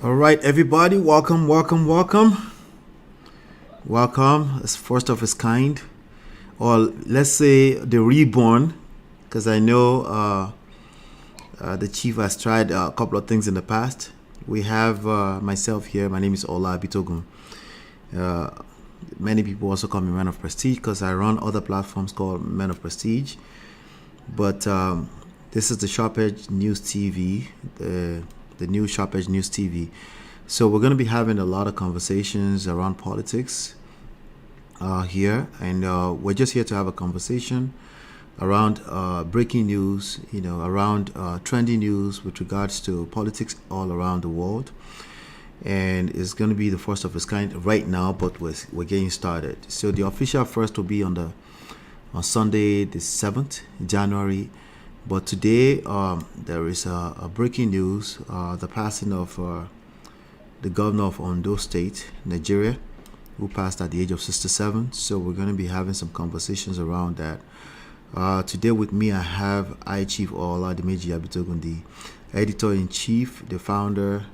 All right, everybody, welcome. It's first of its kind, or let's say the reborn, because I know the chief has tried a couple of things in the past. We have myself here. My name is Ola Bitogun. Many people also call me Man of Prestige because I run other platforms called Men of Prestige. But this is the Sharp Edge News TV, the new Sharp Edge News TV. So we're going to be having a lot of conversations around politics here, and we're just here to have a conversation around breaking news, around trending news with regards to politics all around the world. And it's going to be the first of its kind right now, but we're getting started. So the official first will be on Sunday, the 7th January. But today there is a breaking news: the passing of the governor of Ondo State, Nigeria, who passed at the age of 67. So we're going to be having some conversations around that. Today with me, I have Chief Oladime Abitogun, the editor-in-chief, the founder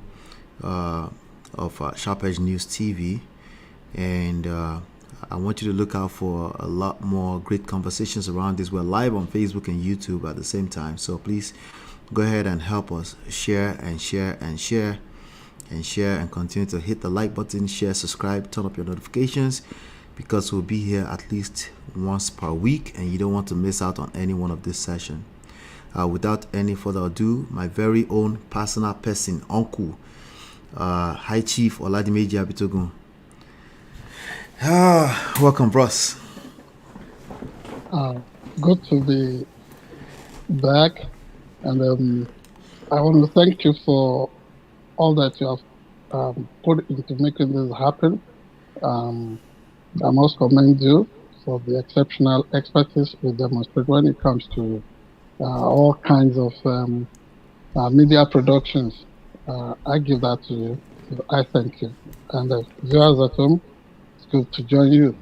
of Sharp Edge News TV, and I want you to look out for a lot more great conversations around this. We're live on Facebook and YouTube at the same time, so please go ahead and help us share and continue to hit the like button, share, subscribe, turn up your notifications, because we'll be here at least once per week and you don't want to miss out on any one of this session. Without any further ado, my very own personal person, uncle, High Chief Oladime Abitogun. Welcome, bros. Good to be back, and I want to thank you for all that you have put into making this happen. I must commend you for the exceptional expertise you demonstrate when it comes to all kinds of media productions. I give that to you. I thank you. And viewers at home, it's good to join you.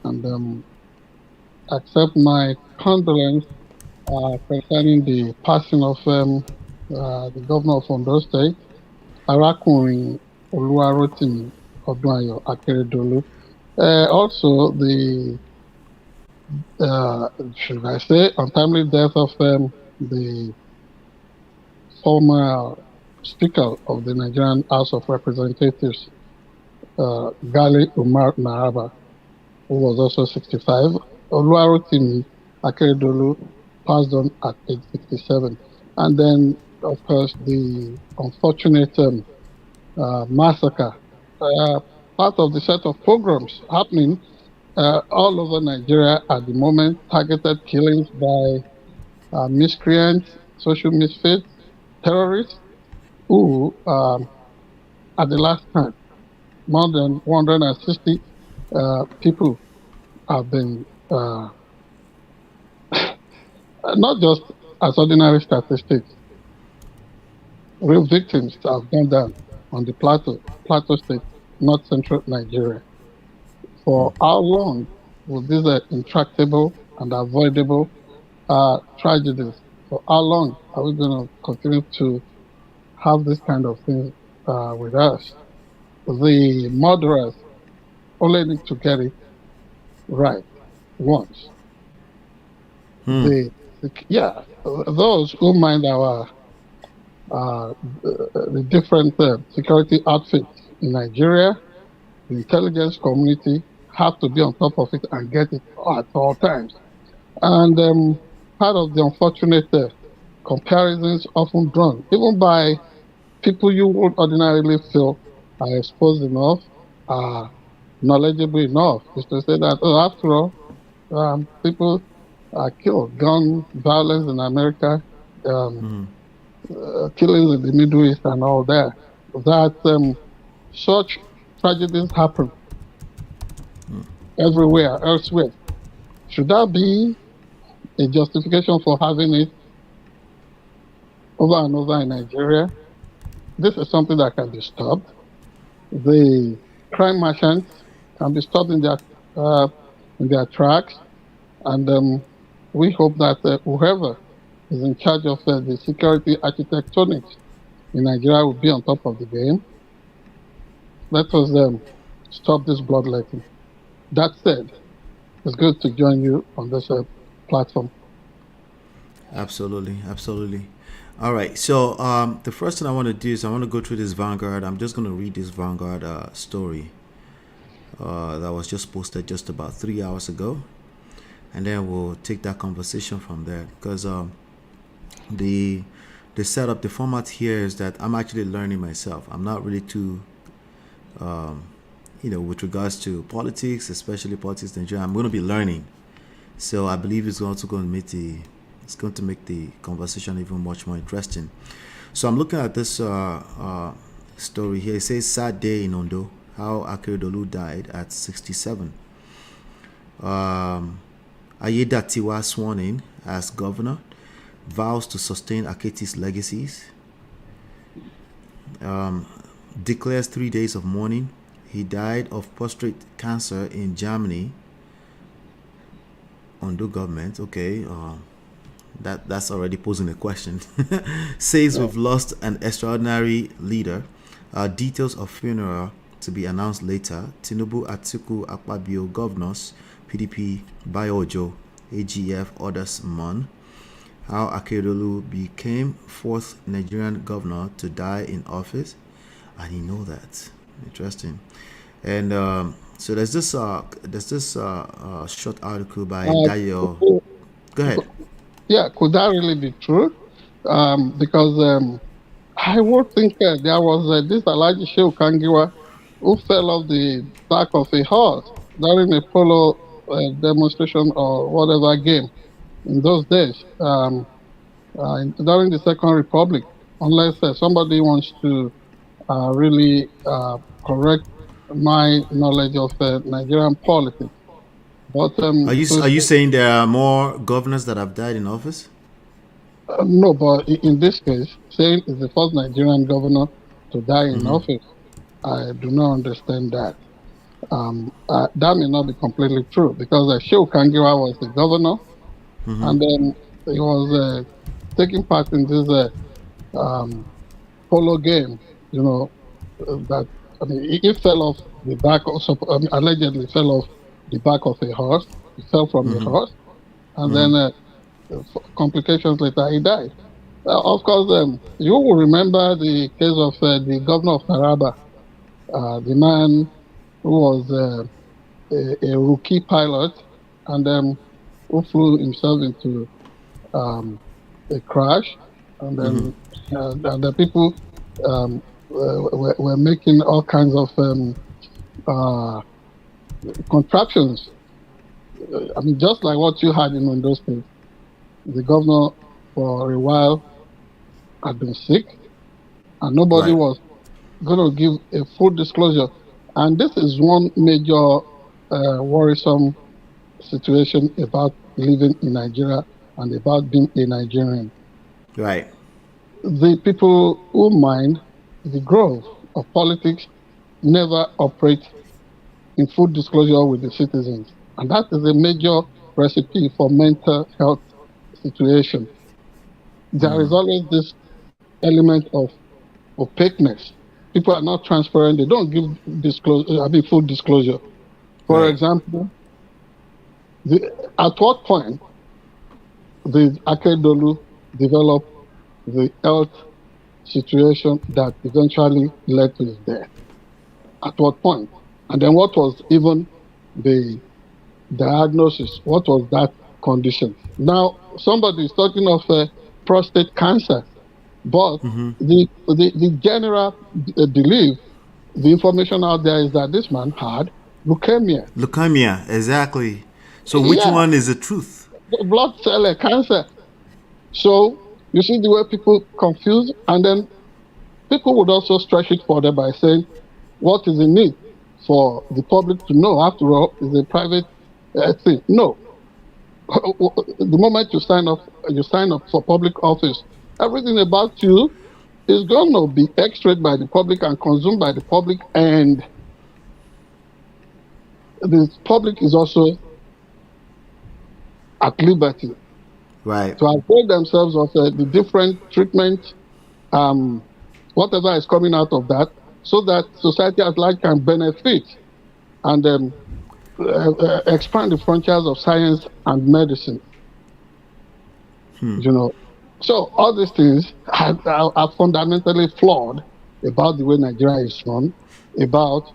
And accept my condolence concerning the passing of the governor of Ondo State, Rotimi Akeredolu. Also, the should I say untimely death of the former Speaker of the Nigerian House of Representatives, Gali Umar Naraba, who was also 65. Rotimi Akeredolu passed on at age 67. And then, of course, the unfortunate massacre, part of the set of pogroms happening all over Nigeria at the moment, targeted killings by miscreants, social misfits, terrorists, who, at the last time, more than 160 people have been, not just as ordinary statistics, real victims have gone down on the Plateau State, North Central Nigeria. For how long will these intractable and avoidable tragedies, for how long are we going to continue to have this kind of thing with us? The murderers only need to get it right once. Those who mind our the different security outfits in Nigeria, the intelligence community have to be on top of it and get it at all times. And part of the unfortunate comparisons often drawn, even by people you would ordinarily feel are exposed enough, are knowledgeable enough, is to say that, after all, people are killed. Gun violence in America, killings in the Middle East and all that. That such tragedies happen everywhere, elsewhere. Should that be a justification for having it over and over in Nigeria? This is something that can be stopped. The crime merchants can be stopped in their tracks, and we hope that whoever is in charge of the security architectonics in Nigeria will be on top of the game Let us stop this bloodletting. That said, it's good to join you on this platform. Absolutely, absolutely. All right. So the first thing I want to do is I want to go through this Vanguard. I'm just going to read this Vanguard story that was just posted just about 3 hours ago, and then we'll take that conversation from there. Because the setup, the format here is that I'm actually learning myself. I'm not really too, with regards to politics, especially politics in Nigeria. I'm going to be learning, so I believe it's also going to make the conversation even much more interesting. So I'm looking at this story here. It says, "Sad day in Ondo, how Akeredolu died at 67. Aiyedatiwa sworn in as governor, vows to sustain Aketi's legacies. Declares 3 days of mourning. He died of prostate cancer in Germany. Ondo government, okay. That's already posing a question." Says we've lost an extraordinary leader. Details of funeral to be announced later. Tinubu, Atiku, Akpabio governors. PDP, Bayojo, AGF orders MON. How Akeredolu became fourth Nigerian governor to die in office. I didn't know that. Interesting. And so there's this short article by Dayo. Go ahead. Yeah, could that really be true? Because I would think there was this Alhaji Shehu Kangiwa who fell off the back of a horse during a polo demonstration or whatever game in those days, during the Second Republic, unless somebody wants to really correct my knowledge of Nigerian politics. But are you saying there are more governors that have died in office? No, but in this case, saying is the first Nigerian governor to die in office, I do not understand that. That may not be completely true, because Shehu Kangiwa was the governor, and then he was taking part in this polo game. That he fell off the back. Also, allegedly fell off the back of a horse. He fell from the horse, and then complications later he died. Of course, you will remember the case of the governor of Taraba, the man who was a rookie pilot, and who flew himself into a crash, and then and the people were making all kinds of contraptions. Just like what you had in Ondo State. The governor for a while had been sick, and nobody was going to give a full disclosure. And this is one major worrisome situation about living in Nigeria and about being a Nigerian. Right. The people who mind the growth of politics never operate in full disclosure with the citizens. And that is a major recipe for mental health situation. There is always this element of opaqueness. People are not transparent. They don't give full disclosure. For example, at what point did Akeredolu develop the health situation that eventually led to his death? At what point? And then what was even the diagnosis? What was that condition? Now, somebody is talking of prostate cancer, but the general belief, the information out there is that this man had leukemia. Leukemia, exactly. So which one is the truth? Blood cell cancer. So you see the way people confuse, and then people would also stretch it further by saying, what is the need for the public to know? After all, it's a private thing. No. The moment you sign up for public office, everything about you is going to be x-rayed by the public and consumed by the public, and the public is also at liberty to avail themselves of the different treatment, whatever is coming out of that, so that society at large can benefit and expand the frontiers of science and medicine. You know, so all these things are fundamentally flawed about the way Nigeria is run, about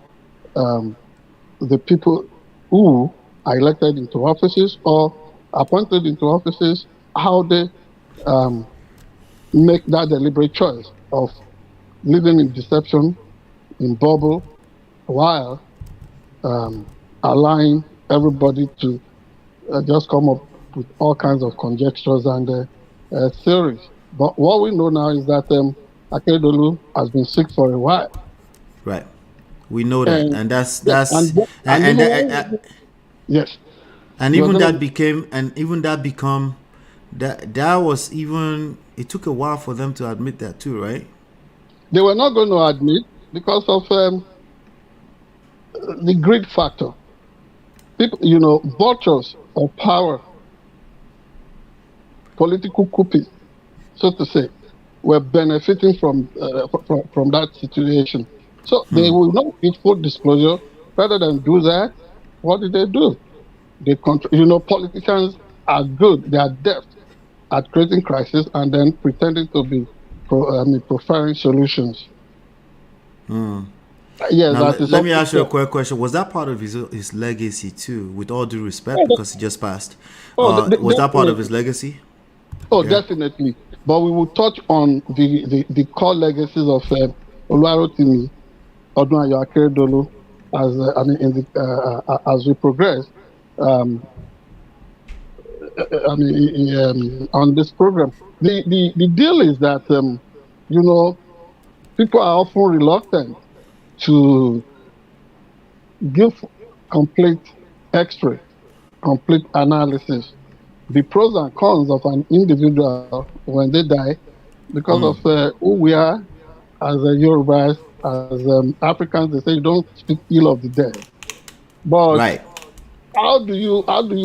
the people who are elected into offices or appointed into offices, how they make that deliberate choice of living in deception, in bubble, while allowing everybody to just come up with all kinds of conjectures and theories. But what we know now is that Akeredolu has been sick for a while. Right. We know that, and that's yes. And even that became, that was even, it took a while for them to admit that too, right? They were not going to admit because of the greed factor. People, vultures of power, political coupists, so to say, were benefiting from that situation. So they will not give full disclosure. Rather than do that, what did they do? Politicians are good. They are adept at creating crisis and then pretending to be preferring solutions. Yes, now, let me ask you a quick question. Was that part of his legacy too? With all due respect, because he just passed. Was that part of his legacy? Oh, yeah. Definitely. But we will touch on the core legacies of Rotimi Akeredolu as we progress. On this program, the deal is that people are often reluctant to give complete X-ray, complete analysis, the pros and cons of an individual when they die, because of who we are as Yorubas, as Africans. They say you don't speak ill of the dead. But right. How do you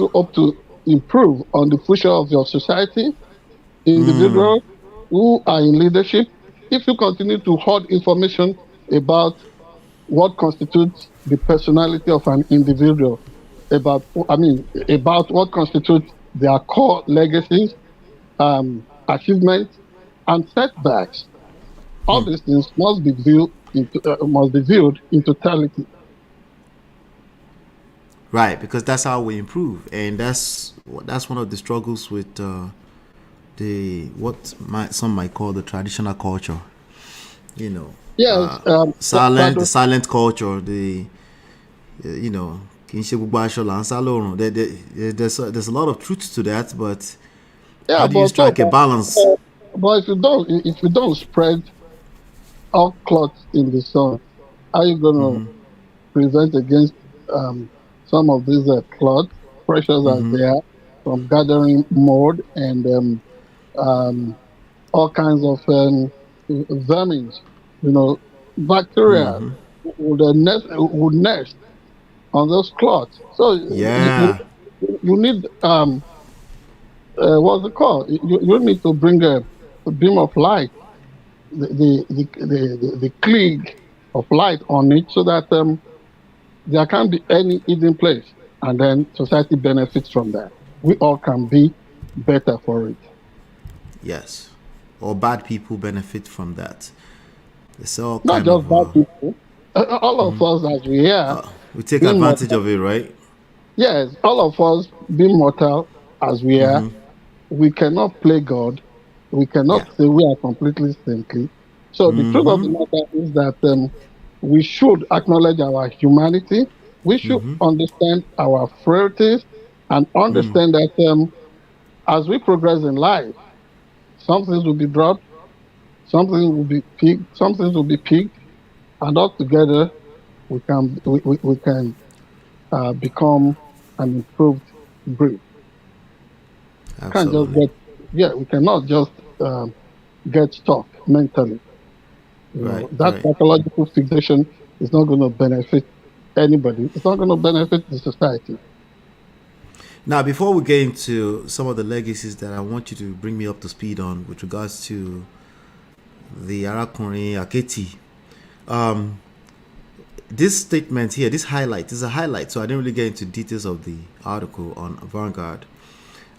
hope to improve on the future of your society, individuals who are in leadership, if you continue to hoard information about what constitutes the personality of an individual, about what constitutes their core legacies, achievements, and setbacks? All these things must be viewed in totality. Right, because that's how we improve, and that's one of the struggles with some might call the traditional culture. Yes, the silent culture. There's a lot of truth to that, but how do you strike a balance? But if you don't spread all clots in the sun, how are you going to prevent against some of these clots, pressures as they are, from gathering mold and all kinds of vermin, bacteria would nest on those clots. So you need what's it called? You need to bring a beam of light, the clique of light on it, so that there can't be any hidden place, and then society benefits from that. We all can be better for it. Yes, or bad people benefit from that. It's all not just bad people. All of us, as we are, we take advantage of it, right? Yes, all of us, being mortal as we are, we cannot play God. We cannot say we are completely saintly. So the truth of the matter is that we should acknowledge our humanity. We should understand our frailties and understand that as we progress in life, some things will be dropped, some things will be picked, some things will be picked, and all together we can become an improved breed. Absolutely. We cannot just get stuck mentally. That psychological fixation is not going to benefit anybody. It's not going to benefit the society. Now, before we get into some of the legacies that I want you to bring me up to speed on with regards to the Arakùnrin Aketi, This statement here, this highlight, is a highlight, so I didn't really get into details of the article on Vanguard.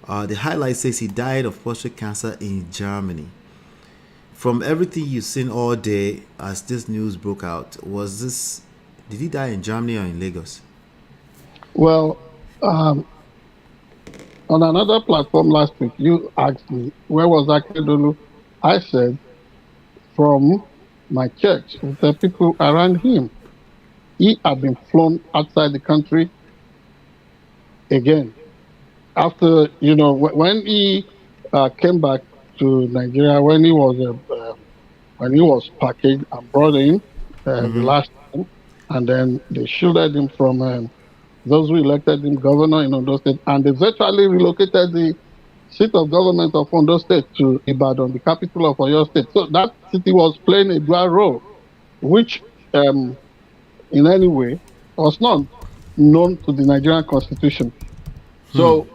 The highlight says he died of prostate cancer in Germany. From everything you've seen all day as this news broke out, did he die in Germany or in Lagos? Well, on another platform last week, you asked me, where was Akeredolu? I said, from my church, with the people around him. He had been flown outside the country again. After, when he came back to Nigeria, when he was packaged and brought in the last time, and then they shielded him from those who elected him governor in Ondo State, and they virtually relocated the seat of government of Ondo State to Ibadan, the capital of Oyo State. So that city was playing a dual role, which in any way was not known to the Nigerian Constitution. So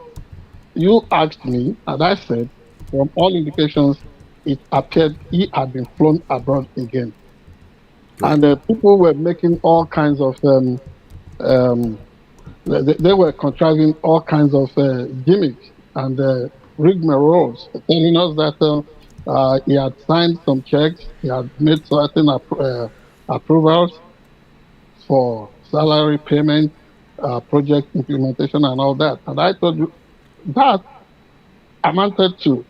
you asked me, and I said, from all indications, it appeared he had been flown abroad again. Right. And people were making all kinds of, they were contriving all kinds of gimmicks and rigmaroles, telling us that he had signed some checks, he had made certain approvals for salary payment, project implementation, and all that. And I told you that amounted to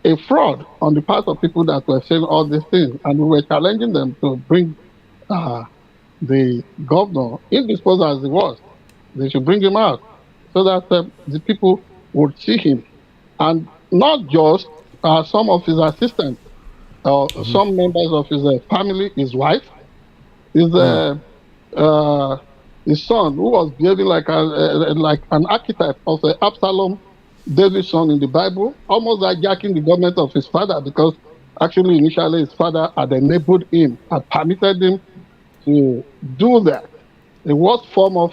a fraud on the part of people that were saying all these things, and we were challenging them to bring the governor, indisposed as he was. They should bring him out so that the people would see him, and not just some of his assistants, some members of his family, his wife, his son, who was behaving like an archetype of Absalom, David's son in the Bible, almost hijacking the government of his father, because actually initially his father had enabled him, had permitted him to do that. The worst form of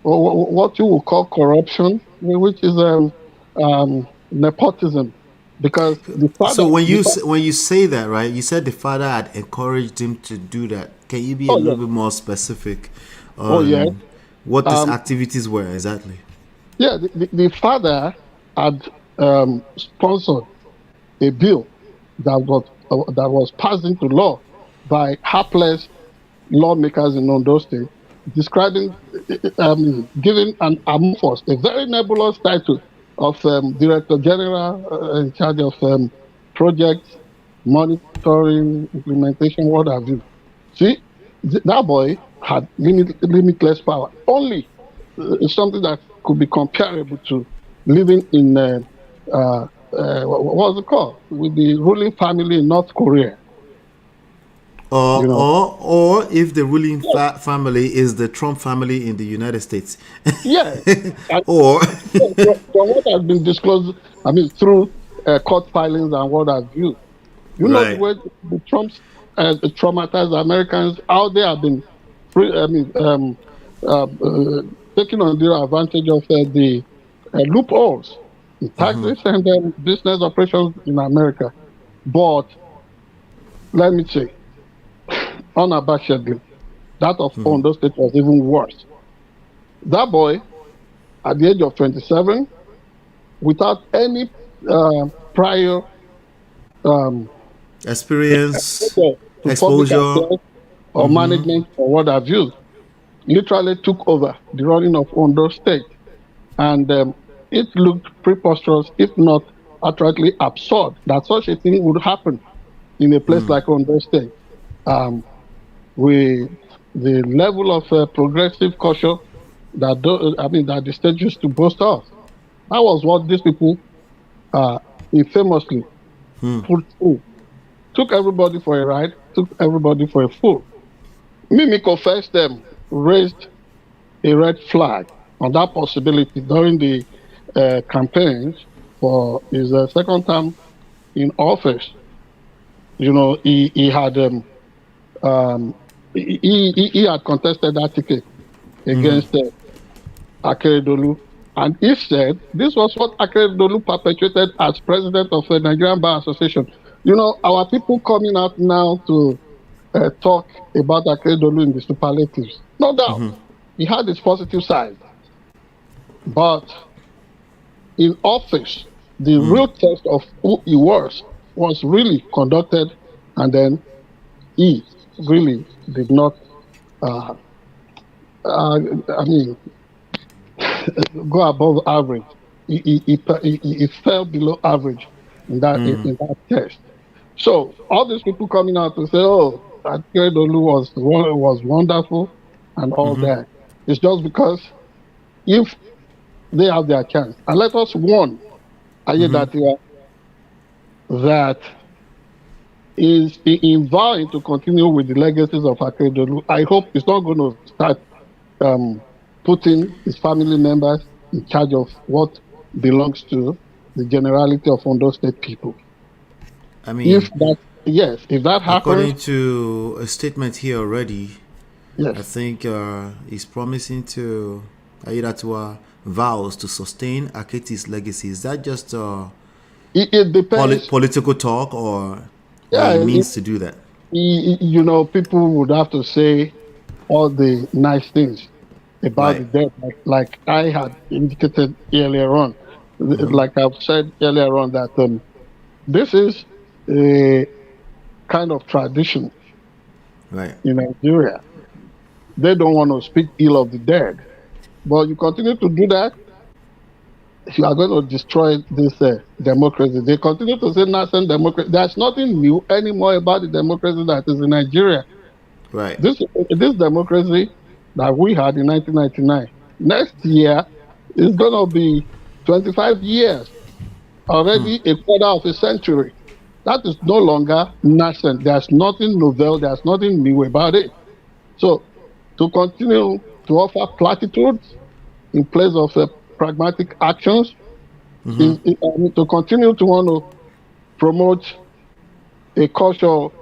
what you would call corruption, which is nepotism, because the father. So when you say that, right, you said the father had encouraged him to do that. Can you be a little bit more specific on what these activities were exactly? Yeah, the father had sponsored a bill that was passed into law by hapless lawmakers in Ondo State, describing, giving an amorphous, a very nebulous title of Director General in charge of projects, monitoring, implementation, what have you. See, that boy had limitless power. Only something that could be comparable to living in, what was it called, with the ruling family in North Korea. Or if the ruling family is the Trump family in the United States. Yeah. Or from what has been disclosed, through court filings and what have you. You know the way the Trumps traumatized Americans, how they have been taking on their advantage of the loopholes in taxes and business operations in America. But let me say, unabashedly, that of Ondo State was even worse. That boy, at the age of 27, without any prior experience, exposure, or management, or what have you, literally took over the running of Ondo State. And it looked preposterous, if not outrightly absurd, that such a thing would happen in a place like Ondo State. With the level of progressive culture that the state used to boast of. That was what these people infamously put through. Took everybody for a ride, took everybody for a fool. Mimiko first raised a red flag on that possibility during the campaigns for his second term in office. He had he had contested that ticket against Akeredolu, and he said this was what Akeredolu perpetuated as president of the Nigerian Bar Association, You know, our people coming out now to talk about Akeredolu in the superlatives. No doubt, he had his positive side, but in office, the real test of who he was really conducted, and then he really did not. Uh, I mean, go above average. He fell below average in that test. So all these people coming out to say, "Oh, Akeredolu was wonderful," and all that, it's just because if they have their chance, and let us warn Aiyedatiwa that is in vowing to continue with the legacies of Akeredolu. I hope it's not going to start putting his family members in charge of what belongs to the generality of Ondo State people. I mean, if that happens, according to a statement here already, yes. I think he's promising to Aiyedatiwa vows to sustain Aketi's legacy. Is that just it depends. Political talk, or he means to do that? You know, people would have to say all the nice things about the dead, like I had indicated earlier on. Like I've said earlier on, that this is a kind of tradition in Nigeria. They don't want to speak ill of the dead, but you continue to do that, you are going to destroy this democracy. They continue to say nascent democracy. There's nothing new anymore about the democracy that is in Nigeria. Right. This democracy that we had in 1999, next year is going to be 25 years, already a quarter of a century. That is no longer nascent. There's nothing novel. There's nothing new about it. So to continue to offer platitudes in place of pragmatic actions, to continue to want to promote a culture of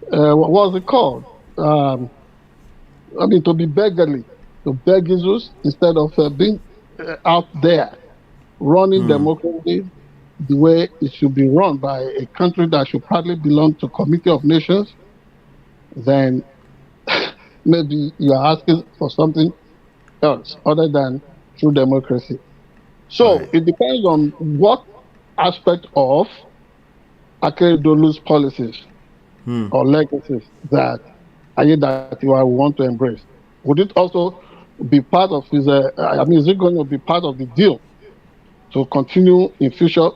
what was it called? To be beggarly, to beg Jesus instead of being out there running democracy the way it should be run by a country that should probably belong to Committee of Nations, then maybe you are asking for something else other than true democracy. So it depends on what aspect of Akeredolu's policies or legacies that Aiyedatiwa want to embrace. Would it also be part of his, is it going to be part of the deal to continue in future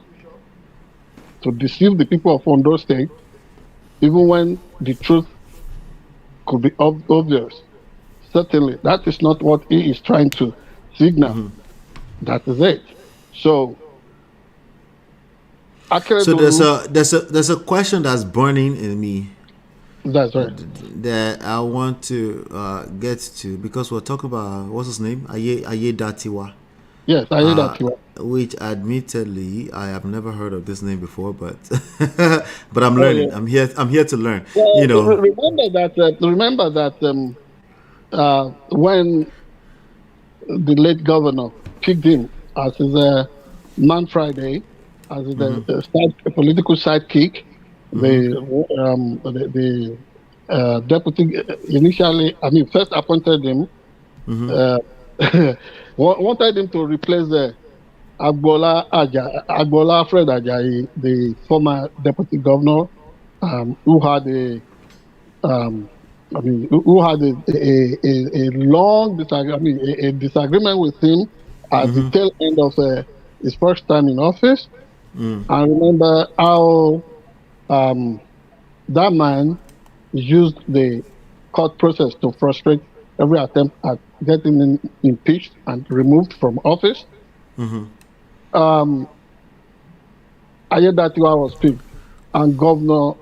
to deceive the people of Ondo State, even when the truth could be obvious? Certainly, that is not what he is trying to signal. That is it. So, there's a question that's burning in me. That's right. That I want to get to, because we're talking about, what's his name, Aiyedatiwa. Yes, Aiyedatiwa. Which, admittedly, I have never heard of this name before, but but I'm learning. I'm here to learn. Well, remember that when the late governor picked him as his Man Friday, as his political sidekick, the deputy initially, first appointed him, wanted him to replace Agbola Fred Ajayi, the former deputy governor, who had a long disagreement with him at the tail end of his first time in office. I remember how that man used the court process to frustrate every attempt at getting him impeached and removed from office. Aiyedatiwa was picked, and Governor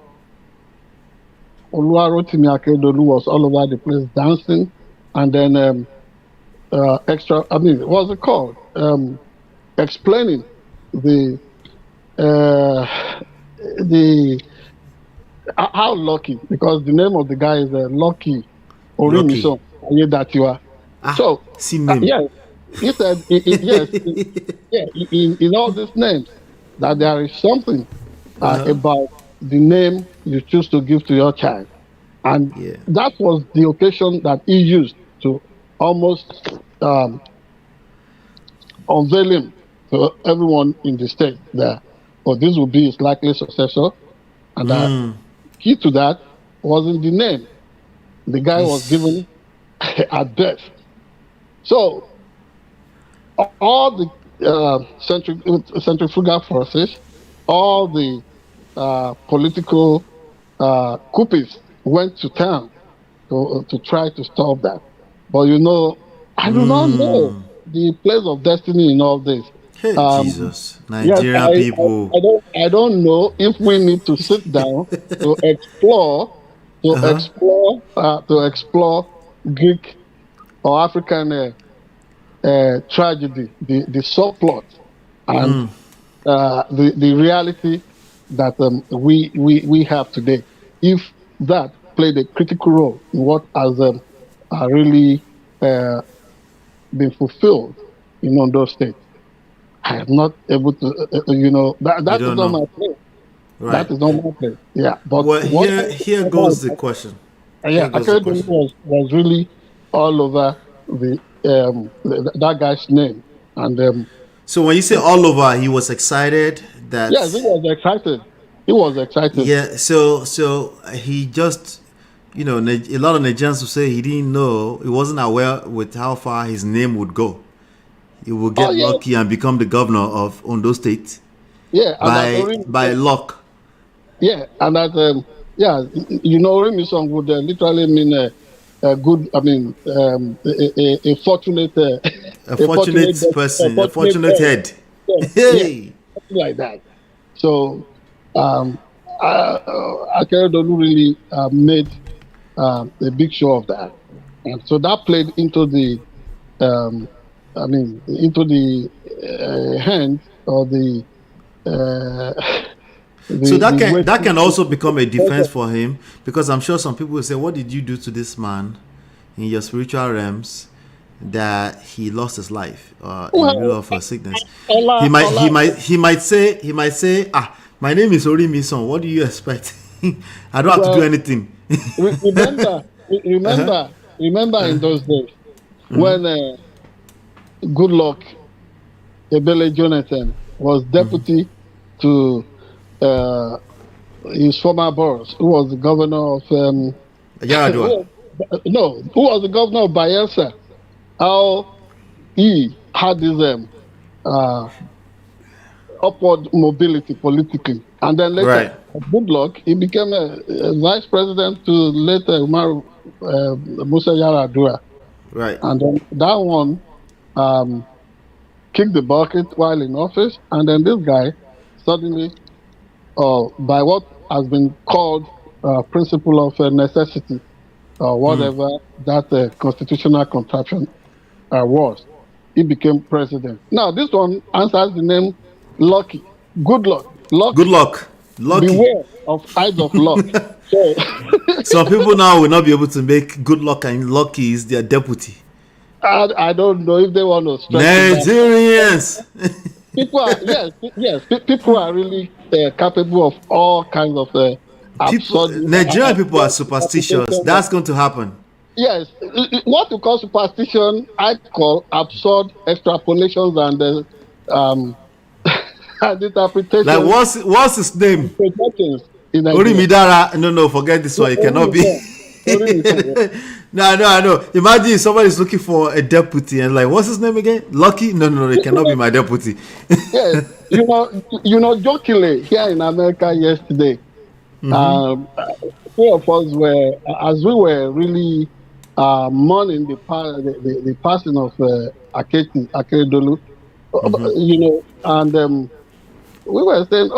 Rotimi Akeredolu was all over the place dancing, and then what's it called? Explaining how lucky, because the name of the guy is Lucky Orimiso Aiyedatiwa. So he said, in all these names, that there is something about the name you choose to give to your child. And Yeah. that was the occasion that he used to almost unveil him to everyone in the state that, oh, this will be his likely successor. And key to that wasn't the name. The guy was given at birth. So all the centrifugal forces, all the political coupists went to town to try to stop that. But I do not know the place of destiny in all this. Hey, Jesus, Yes, Nigerian people. I don't know if we need to sit down to explore Greek or African tragedy, the subplot, and the reality that we have today. If that played a critical role in what has really been fulfilled in Ondo State, I am not able to, that is not my place. Right. That is not my place. Yeah, but here goes the question. Yeah, Akeredolu was really all over that guy's name, and so when you say all over, he was excited that. Yes, he was excited. He was excited. Yeah, so he just, a lot of Nigerians will say he didn't know, he wasn't aware with how far his name would go. He will get lucky and become the governor of Ondo State. Yeah, by luck. Yeah, and that Rotimi song would literally mean a good. I mean, a fortunate, a fortunate person, a fortunate head. Hey, something like that. So, Akeredolu really made a big show of that, and so that played into the, hand or the. So that can also become a defense for him, because I'm sure some people will say, "What did you do to this man in your spiritual realms that he lost his life in the middle of a sickness?" He might say, my name is Rotimi son. What do you expect? I don't have to do anything. Remember in those days when Goodluck Ebele Jonathan was deputy to his former boss, who was the governor of Aiyedatiwa. who was the governor of Bayelsa. How he had this upward mobility politically, and then later, Goodluck, he became a vice president to later Musa Yar'Adua. Right, and then that one kicked the bucket while in office, and then this guy suddenly, by what has been called principle of necessity, or whatever that constitutional contraption was, he became president. Now, this one answers the name Lucky. Good luck. Lucky. Beware of eyes of luck. So, some people now will not be able to make Good Luck and Lucky is their deputy. I don't know if they want to stretch Nigerians. People are really capable of all kinds of Nigerian people are superstitious. That's going to happen. Yes, what you call superstition, I call absurd extrapolations and and interpretations. Like what's his name? Orimidara. No, forget this one. It cannot be. No. Imagine somebody is looking for a deputy and like, what's his name again? Lucky? No, it cannot be my deputy. Yes, jokingly here in America yesterday, three of us were, as we were really mourning the passing of Akeredolu, and we were saying,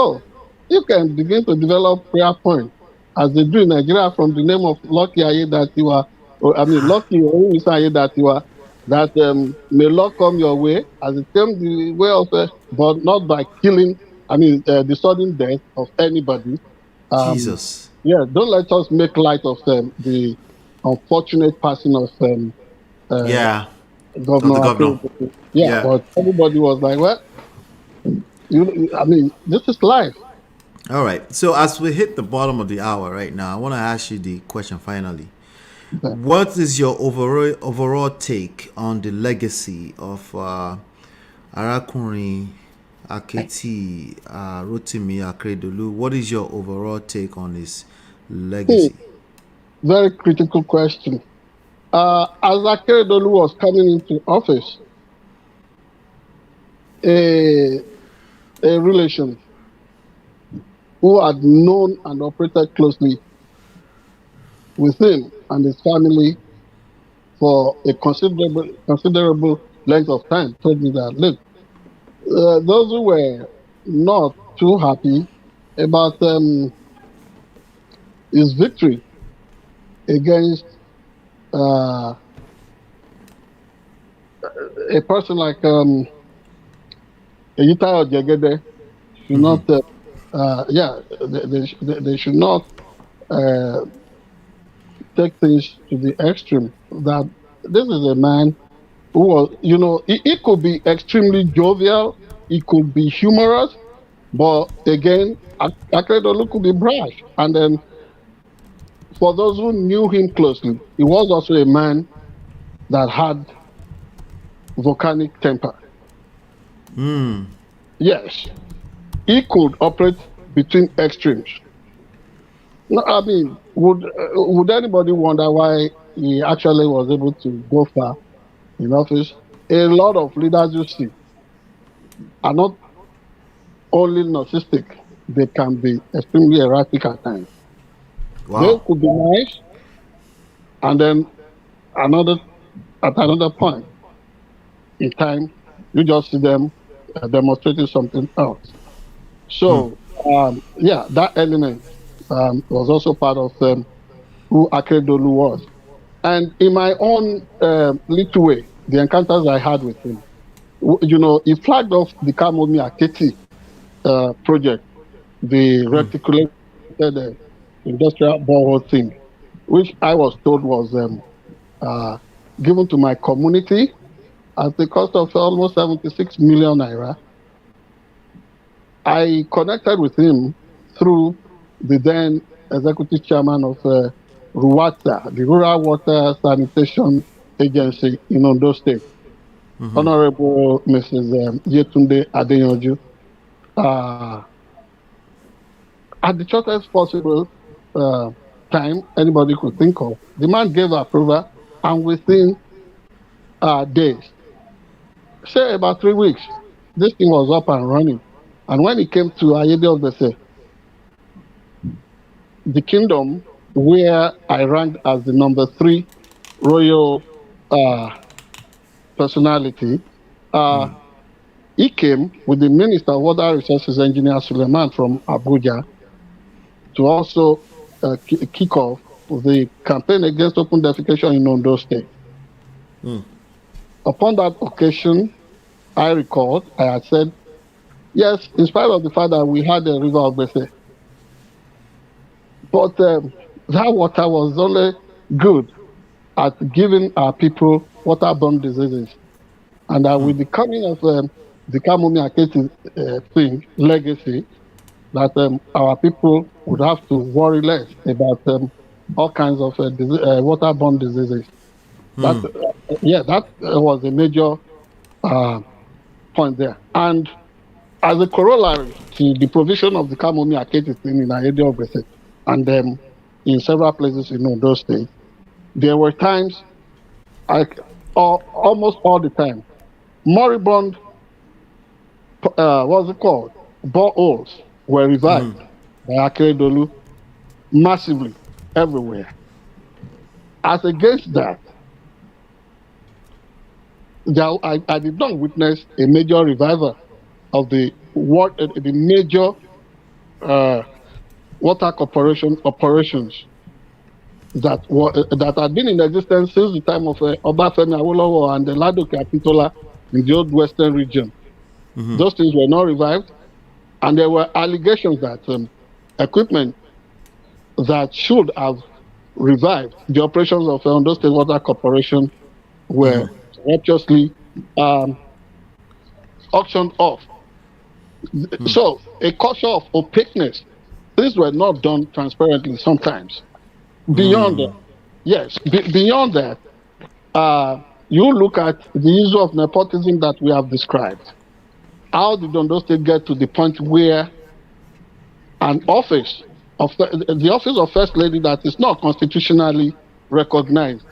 you can begin to develop prayer points as they do in Nigeria from the name of Lucky Aiyedatiwa, Lucky Aiyedatiwa, that may luck come your way as it came the way of, but not by killing, the sudden death of anybody. Jesus. Yeah, don't let us make light of the unfortunate passing of Governor. Yeah, but everybody was like, well, this is life. All right. So as we hit the bottom of the hour right now, I want to ask you the question finally. Okay. What is your overall take on the legacy of Arakunrin Rotimi Akeredolu? What is your overall take on his legacy? Very critical question. As Akeredolu was coming into office, a relation who had known and operated closely with him and his family for a considerable length of time told me that, look, those who were not too happy about his victory against a person like Aiyedatiwa Jegede should not, they should not take things to the extreme. That this is a man who was, he could be extremely jovial, he could be humorous, but again, Akeredolu could be brash. And then, for those who knew him closely, he was also a man that had volcanic temper. Yes, he could operate between extremes. No, I mean, would anybody wonder why he actually was able to go far in office? A lot of leaders you see are not only narcissistic, they can be extremely erratic at times. Wow. They could be nice, and then at another point in time, you just see them demonstrating something else. So, that element was also part of who Akeredolu was. And in my own little way, the encounters I had with him, he flagged off the Kamomi Aketi project, the reticulated industrial borehole thing, which I was told was given to my community at the cost of almost 76 million naira. I connected with him through the then executive chairman of RUWATA, the Rural Water Sanitation Agency in Ondo State, Honorable Mrs. Yetunde Adeyanju. At the shortest possible time anybody could think of, the man gave approval, and within days, say about 3 weeks, this thing was up and running. And when it came to Aiyedatiwa, the kingdom where I ranked as the number 3 royal personality, he came with the Minister of Water Resources, Engineer Suleiman from Abuja, to also kick off the campaign against open defecation in Ondo State. Upon that occasion, I recalled, I had said, yes, in spite of the fact that we had a river of Bese, but that water was only good at giving our people waterborne diseases. And with the coming of the Kamomi Aketi thing, legacy, that our people would have to worry less about all kinds of waterborne diseases. That was a major point there. And as a corollary to the provision of the Kamomi Aketi thing in Aiyedatiwa and in several places in Ondo State, there were times, almost all the time, moribund, boreholes were revived by Akeredolu massively everywhere. As against that, I did not witness a major revival of the major water corporation operations that had been in existence since the time of Obafemi Awolowo and the Ladoke Akintola in the old western region. Those things were not revived, and there were allegations that equipment that should have revived the operations of Ondo State Water Corporation were rapturously auctioned off. So a culture of opaqueness things were not done transparently sometimes. Beyond that, yes, beyond that, you look at the issue of nepotism that we have described. How did Ondo State get to the point where an office of the office of First Lady that is not constitutionally recognized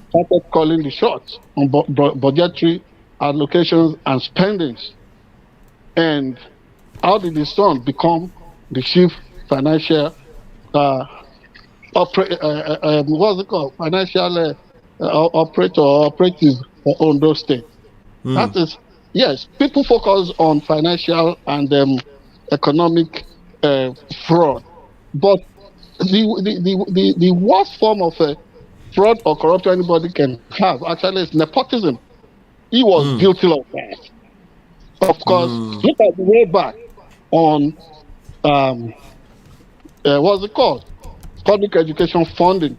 started calling the shots on budgetary allocations and spendings? And how did the son become the chief financial what's it called? Financial operator or operative for Ondo State? That is, yes, people focus on financial and economic fraud, but the worst form of fraud or corruption anybody can have actually is nepotism. He was guilty of that. Of course, look at the way back on what's it called? Public education funding.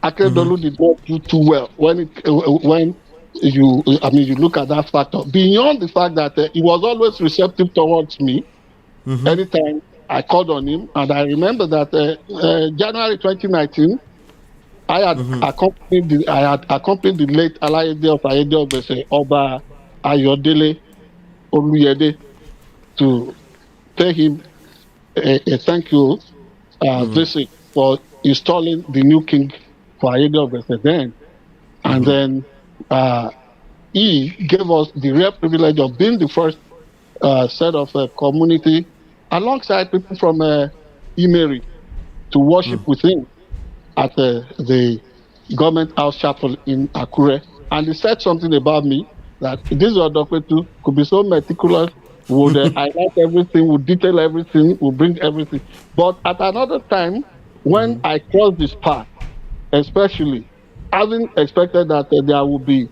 Akeredolu did not do too well when you look at that factor. Beyond the fact that he was always receptive towards me anytime I called on him, and I remember that January 2019, I had accompanied the late Alayede of Aiyedatiwa, Oba Ayodele Oluyede, to pay him a thank you visit for installing the new king for Aiyedatiwa then. And then he gave us the rare privilege of being the first set of community, alongside people from Imeri, to worship with him at the government house chapel in Akure. And he said something about me, that this Odokwetu could be so meticulous, would highlight everything, would detail everything, would bring everything. But at another time, when I crossed this path, especially having expected that there would be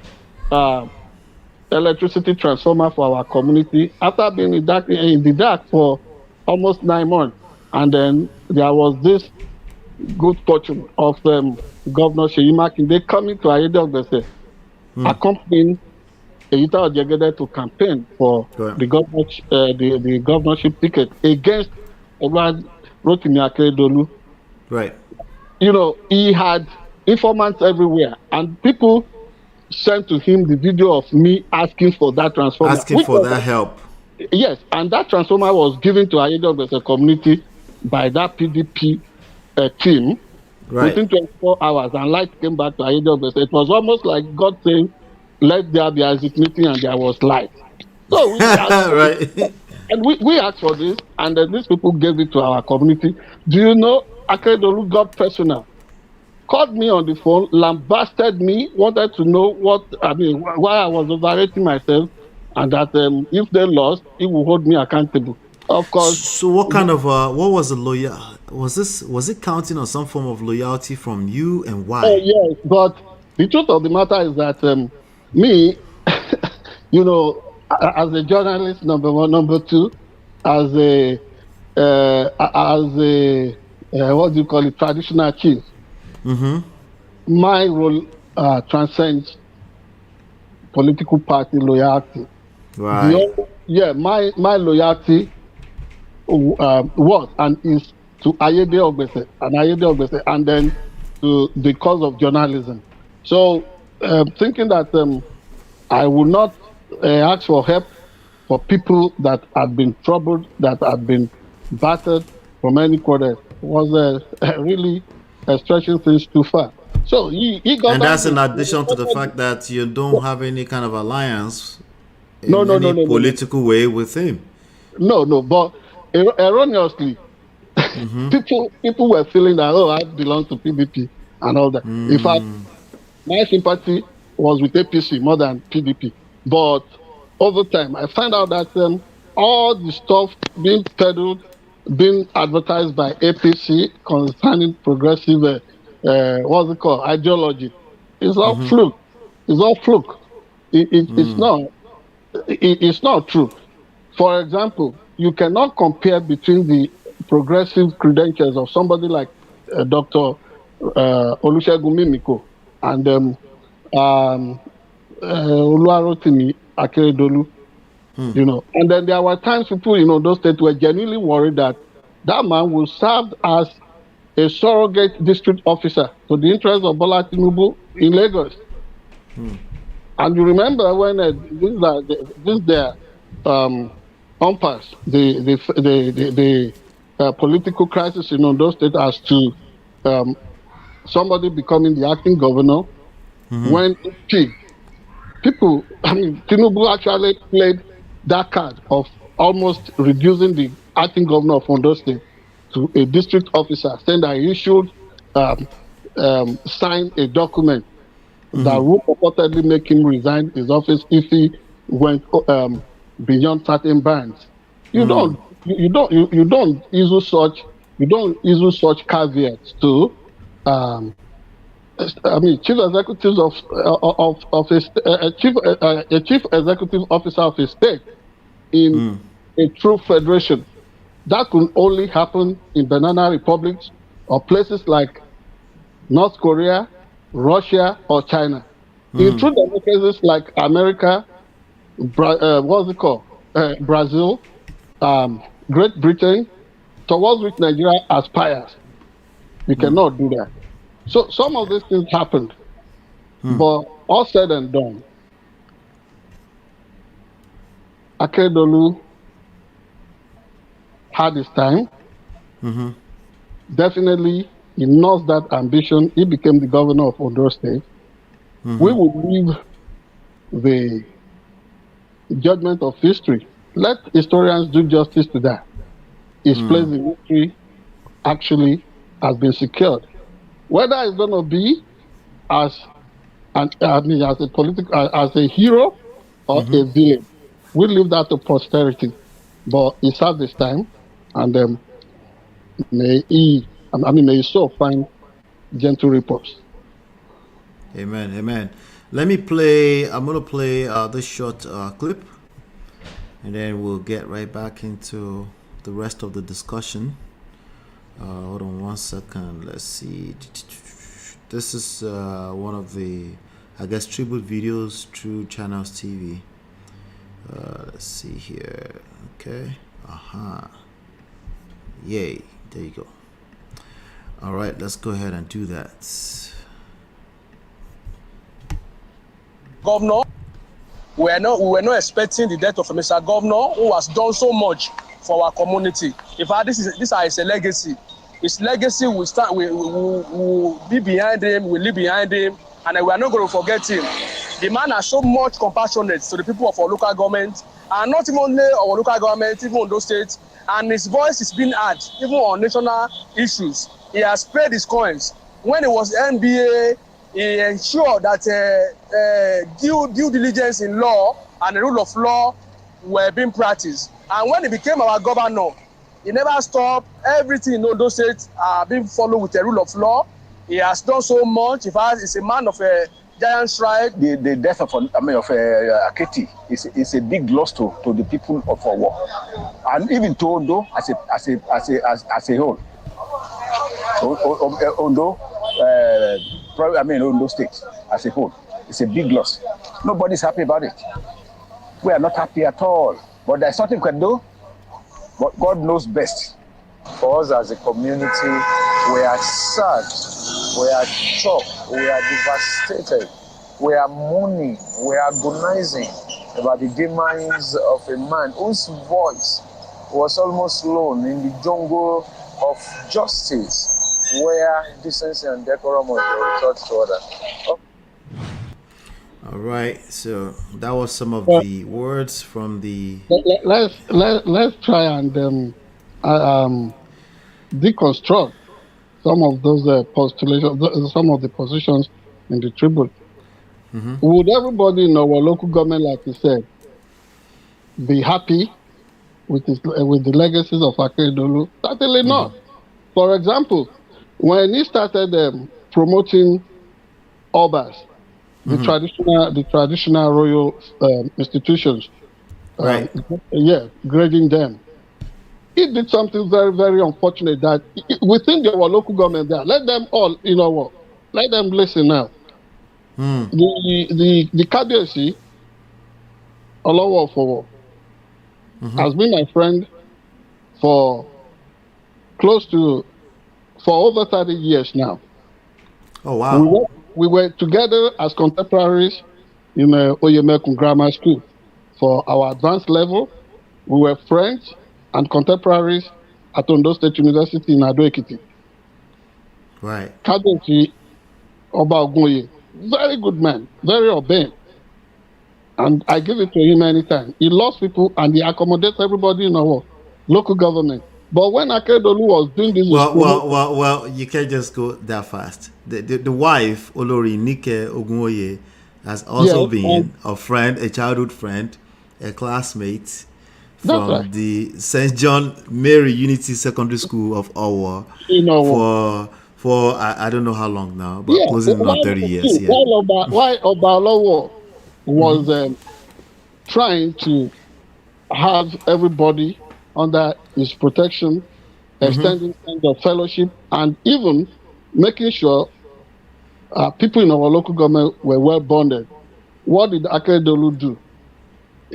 electricity transformer for our community, after being in the dark for almost 9 months, and then there was this good fortune of Governor Seyi Makinde coming to Aiyedatiwa, accompanying Eyita Ojegede to campaign for the governorship ticket against Rotimi Akeredolu. Right. You know, he had informants everywhere, and people sent to him the video of me asking for that transformer. Asking for that help. Yes, and that transformer was given to Aiyedatiwa community by that PDP team within 24 hours, and light came back to Aiyedatiwa. It was almost like God saying, "Let there be Isaac meeting," and there was light. So we asked and we asked for this, and then these people gave it to our community. Do you know, Akeredolu got personal, called me on the phone, lambasted me, wanted to know why I was overrating myself, and that if they lost, he would hold me accountable. Of course. So what kind of what was the was it counting on some form of loyalty from you, and why? Yes, but the truth of the matter is that me, you know, as a journalist, number one, number two, as a what do you call it, traditional chief, my role transcends political party loyalty. Right. My loyalty was and is to Aiyedatiwa, and then to the cause of journalism. So thinking that I would not ask for help for people that had been troubled, that had been battered from any quarter, was really stretching things too far. So he got. And that's in addition to the fact that you don't have any kind of alliance in any political way with him. No, but erroneously, people were feeling that, I belong to PDP and all that. In fact, my sympathy was with APC more than PDP. But over time, I found out that all the stuff being peddled, being advertised by APC concerning progressive, ideology, is all fluke. It's all fluke. It's not true. For example, you cannot compare between the progressive credentials of somebody like Dr. Olusegun Mimiko and Rotimi Akeredolu. You know, and then there were times people in Ondo State were genuinely worried that that man will serve as a surrogate district officer to the interests of Bola Tinubu in Lagos. And you remember when this their umpires, the political crisis in Ondo State as to somebody becoming the acting governor when it peaked. People, I mean, Tinubu actually played that card of almost reducing the acting governor of Ondo State to a district officer, saying that he should sign a document that would purportedly make him resign his office if he went beyond certain bands. You don't issue such caveats to chief executives of a chief executive officer of a state in a true federation. That could only happen in banana republics or places like North Korea, Russia, or China. In true democracies like America, Brazil, Great Britain, towards which Nigeria aspires, we cannot do that. So some of these things happened, but all said and done, Akeredolu had his time. Definitely, he lost that ambition. He became the governor of Ondo State. We would leave the judgment of history. Let historians do justice to that. His place in history actually has been secured. Whether it's going to be as a hero or a villain, we leave that to posterity. But he served his time, and may he so find gentle repose. Amen. Amen. I'm going to play this short clip, and then we'll get right back into the rest of the discussion. Hold on one second. Let's see. This is one of the, I guess, tribute videos through Channels TV. Let's see here. Okay. Yay. There you go. All right. Let's go ahead and do that. Governor, we were not expecting the death of Mr. Governor, who has done so much for our community. In fact, this is a legacy. His legacy will be behind him, will live behind him, and we are not going to forget him. The man has so much compassionate to the people of our local government, and not even only our local government, even Ondo State, and his voice is being heard, even on national issues. He has paid his coins. When he was NBA, he ensured that due diligence in law and the rule of law were being practiced. And when he became our governor, he never stopped. Everything in Ondo State being followed with the rule of law. He has done so much. In fact, he's a man of a giant stride. The death of Aketi is a big loss to the people of Owo, and even to Ondo as a whole. Ondo. Ondo State as a whole. It's a big loss. Nobody's happy about it. We are not happy at all. But there's nothing we can do. But God knows best. For us as a community, we are sad, we are shocked, we are devastated, we are mourning, we are agonizing about the demise of a man whose voice was almost lone in the jungle of justice, where decency and decorum was returned to order. All right, so that was some of the words from the. Let's try and deconstruct some of those postulations, some of the positions in the tribute. Would everybody in our local government, like you said, be happy with the legacies of Akeredolu? Certainly not. For example, when he started promoting Obas, the traditional royal institutions, grading them, he did something very, very unfortunate that within our local government there, let them all, let them listen now. The Kabiyesi, Olowo Ofowo, has been my friend for close to for over 30 years now. Oh, wow. We were together as contemporaries in Oyemekun Grammar School. For our advanced level, we were friends and contemporaries at Ondo State University in Ado Ekiti. Right. Kadoji Oba Ogunye, very good man, very urbane. And I give it to him anytime. He loves people and he accommodates everybody in our local government. But when Akeredolu was doing this, well, you can't just go that fast. The wife, Olori Nike Ogunwoye, has also been a friend, a childhood friend, a classmate from the St. John Mary Unity Secondary School of Owo for I don't know how long now, but closing on 30 years. Yeah. Why Obalowo was trying to have everybody under his protection, extending sense of fellowship, and even making sure people in our local government were well bonded. What did Akeredolu do?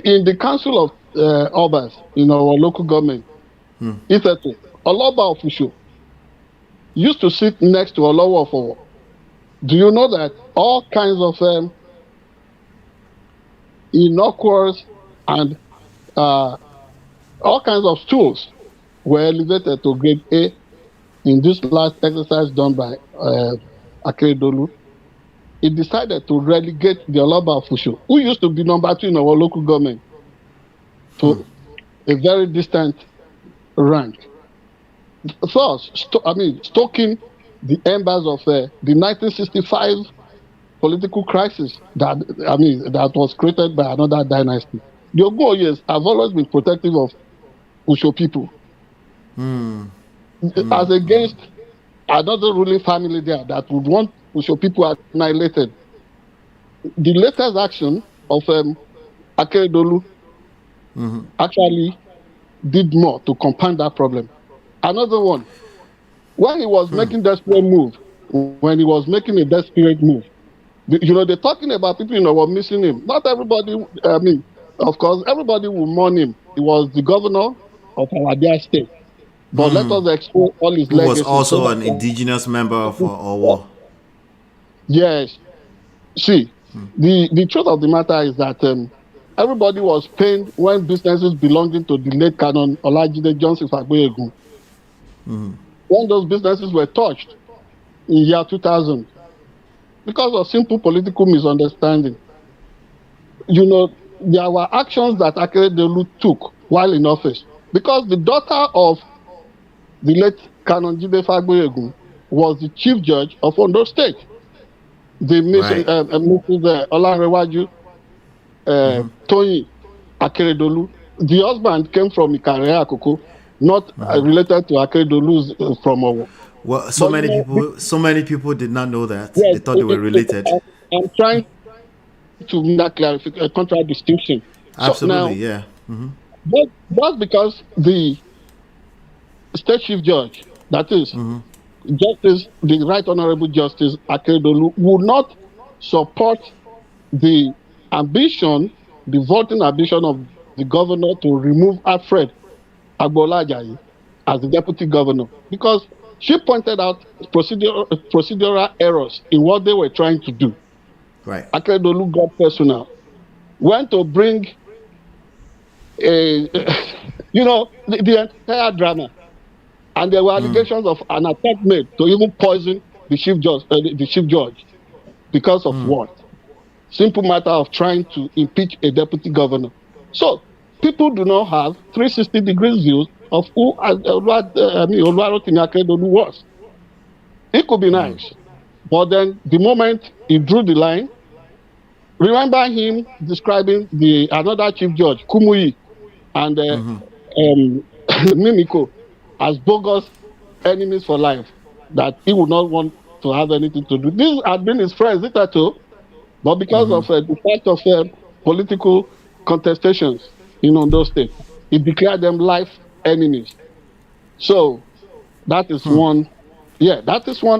In the Council of Obas in our local government, Ifeto, Oloba official, used to sit next to Olowo of Owo. Do you know that all kinds of innocuous and all kinds of stools were elevated to grade A in this last exercise done by Akeredolu? He decided to relegate the Oloba official, who used to be number 2 in our local government, to a very distant rank. Thus, stoking the embers of the 1965 political crisis that was created by another dynasty. The Ogunwoyes have always been protective of Usho people, as against another ruling family there that would want Usho people annihilated. The latest action of Akeredolu actually did more to compound that problem. Another one, when he was making a desperate move, they're talking about people were missing him. Not everybody, of course, everybody will mourn him. He was the governor of our state. But let us expose all his legacies. He was also an indigenous member of Owo. Yes. See, the truth of the matter is that everybody was pained when businesses belonging to the late Canon Olajide Johnson Fagboyegun, when those businesses were touched in year 2000 because of simple political misunderstanding. There were actions that Akeredolu took while in office, because the daughter of the late Canon Jide Fagboyegun was the chief judge of Ondo State. The Mrs. Olanrewaju Toyin Akeredolu. The husband came from Ikare Akoko, not related to Akeredolu's from Owo. Well, so many people did not know that. Yes, they thought they were related. I'm trying to make that clarify, contract distinction. Absolutely, so now, that's because the state chief judge, that is Justice, the Right Honorable Justice Akeredolu, would not support the voting ambition of the governor to remove Alfred Agbola as the deputy governor, because she pointed out procedural errors in what they were trying to do. Right. Akeredolu got personal, went to bring the entire drama, and there were allegations of an attempt made to even poison the chief judge, because of what? Simple matter of trying to impeach a deputy governor. So people do not have 360 degrees views of who Rotimi Akeredolu was. It could be nice, but then the moment he drew the line, remember him describing another chief judge, Kumuyi, and Mimiko as bogus enemies for life, that he would not want to have anything to do. These had been his friends, but because of the fact of political contestations in Ondo State, he declared them life enemies. So that is one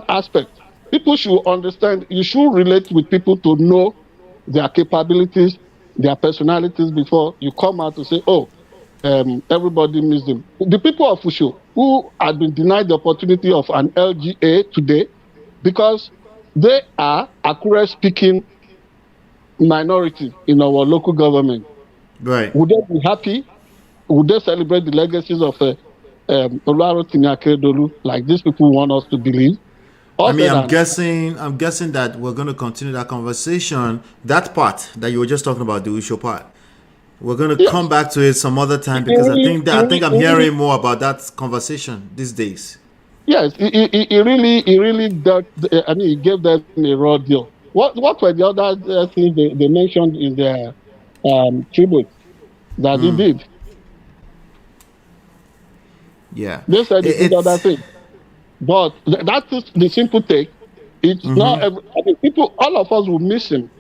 aspect. People should understand, you should relate with people to know their capabilities, their personalities before you come out to say, oh, everybody missed him. The people of Fusho who had been denied the opportunity of an LGA today because they are accurate speaking minority in our local government. Right. Would they be happy? Would they celebrate the legacies of Rotimi Akeredolu like these people want us to believe? I mean, I'm guessing that we're going to continue that conversation. That part that you were just talking about, the Usho part, we're going to come back to it some other time because I think I'm hearing more about that conversation these days. Yes, he really got, I mean, he gave them a raw deal. What were the other things they mentioned in their tribute that he did? Yeah. They said he did other things. But that is the simple take. It's not, I mean, people, all of us will miss him.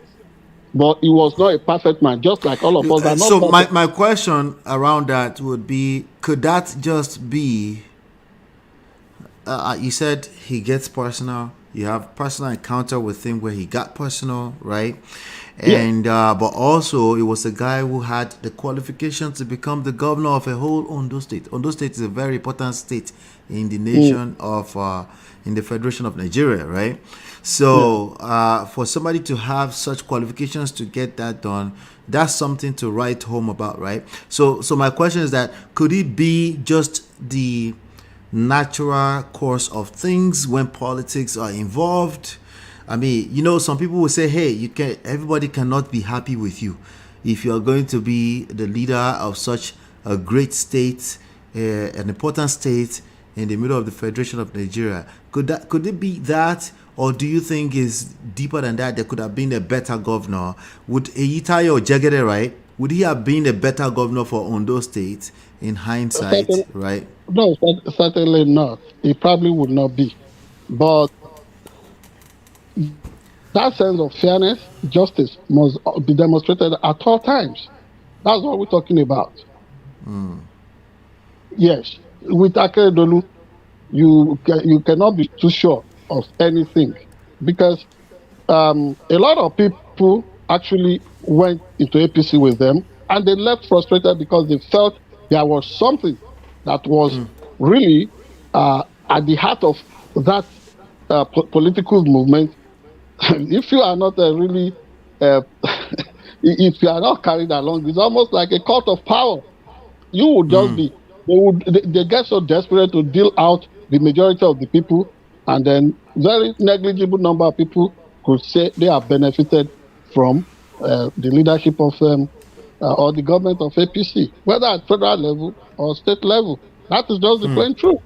But he was not a perfect man, just like all of us are not. So my question around that would be, could that just be, you said he gets personal, you have personal encounter with him where he got personal, right? And but also it was a guy who had the qualifications to become the governor of a whole Ondo State. Ondo State is a very important state in the nation of in the Federation of Nigeria, right? So for somebody to have such qualifications to get that done, that's something to write home about, right? So my question is that could it be just the natural course of things when politics are involved? I mean, you know, some people will say, hey, everybody cannot be happy with you if you are going to be the leader of such a great state, an important state in the middle of the Federation of Nigeria. Could it be that, or do you think is deeper than that? There could have been a better governor. Would Aiyedatiwa or Jegede, right? Would he have been a better governor for Ondo State in hindsight, right? No, certainly not. He probably would not be. But that sense of fairness, justice must be demonstrated at all times. That's what we're talking about. Yes, with Akeredolu, you cannot be too sure of anything because a lot of people actually went into APC with them and they left frustrated because they felt there was something that was really at the heart of that political movement. If you are not really, if you are not carried along, it's almost like a cult of power. You would just be, they get so desperate to deal out the majority of the people, and then very negligible number of people could say they have benefited from the leadership of or the government of APC, whether at federal level or state level. That is just the plain truth.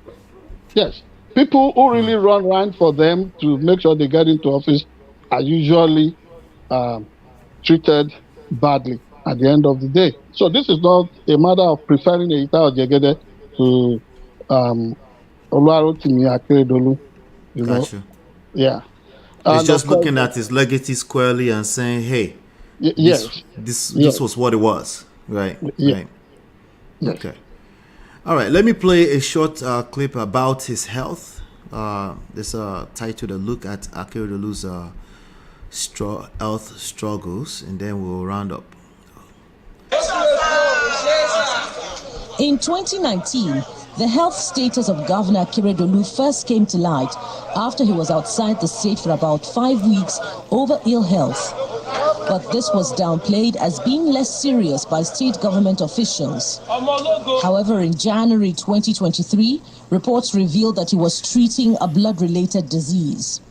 Yes. People who really run around for them to make sure they get into office are usually treated badly at the end of the day. So this is not a matter of preferring Aiyedatiwa or Jegede to Rotimi Akeredolu. Gotcha. Yeah. It's just looking at his legacy squarely and saying, hey, this was what it was. Right. Yeah. Right. Yes. Okay. All right. Let me play a short clip about his health. This titled "A Look at Akeredolu's health struggles," and then we'll round up. In 2019, the health status of Governor Akeredolu first came to light after he was outside the state for about 5 weeks over ill health. But this was downplayed as being less serious by state government officials. However, in January 2023, reports revealed that he was treating a blood-related disease.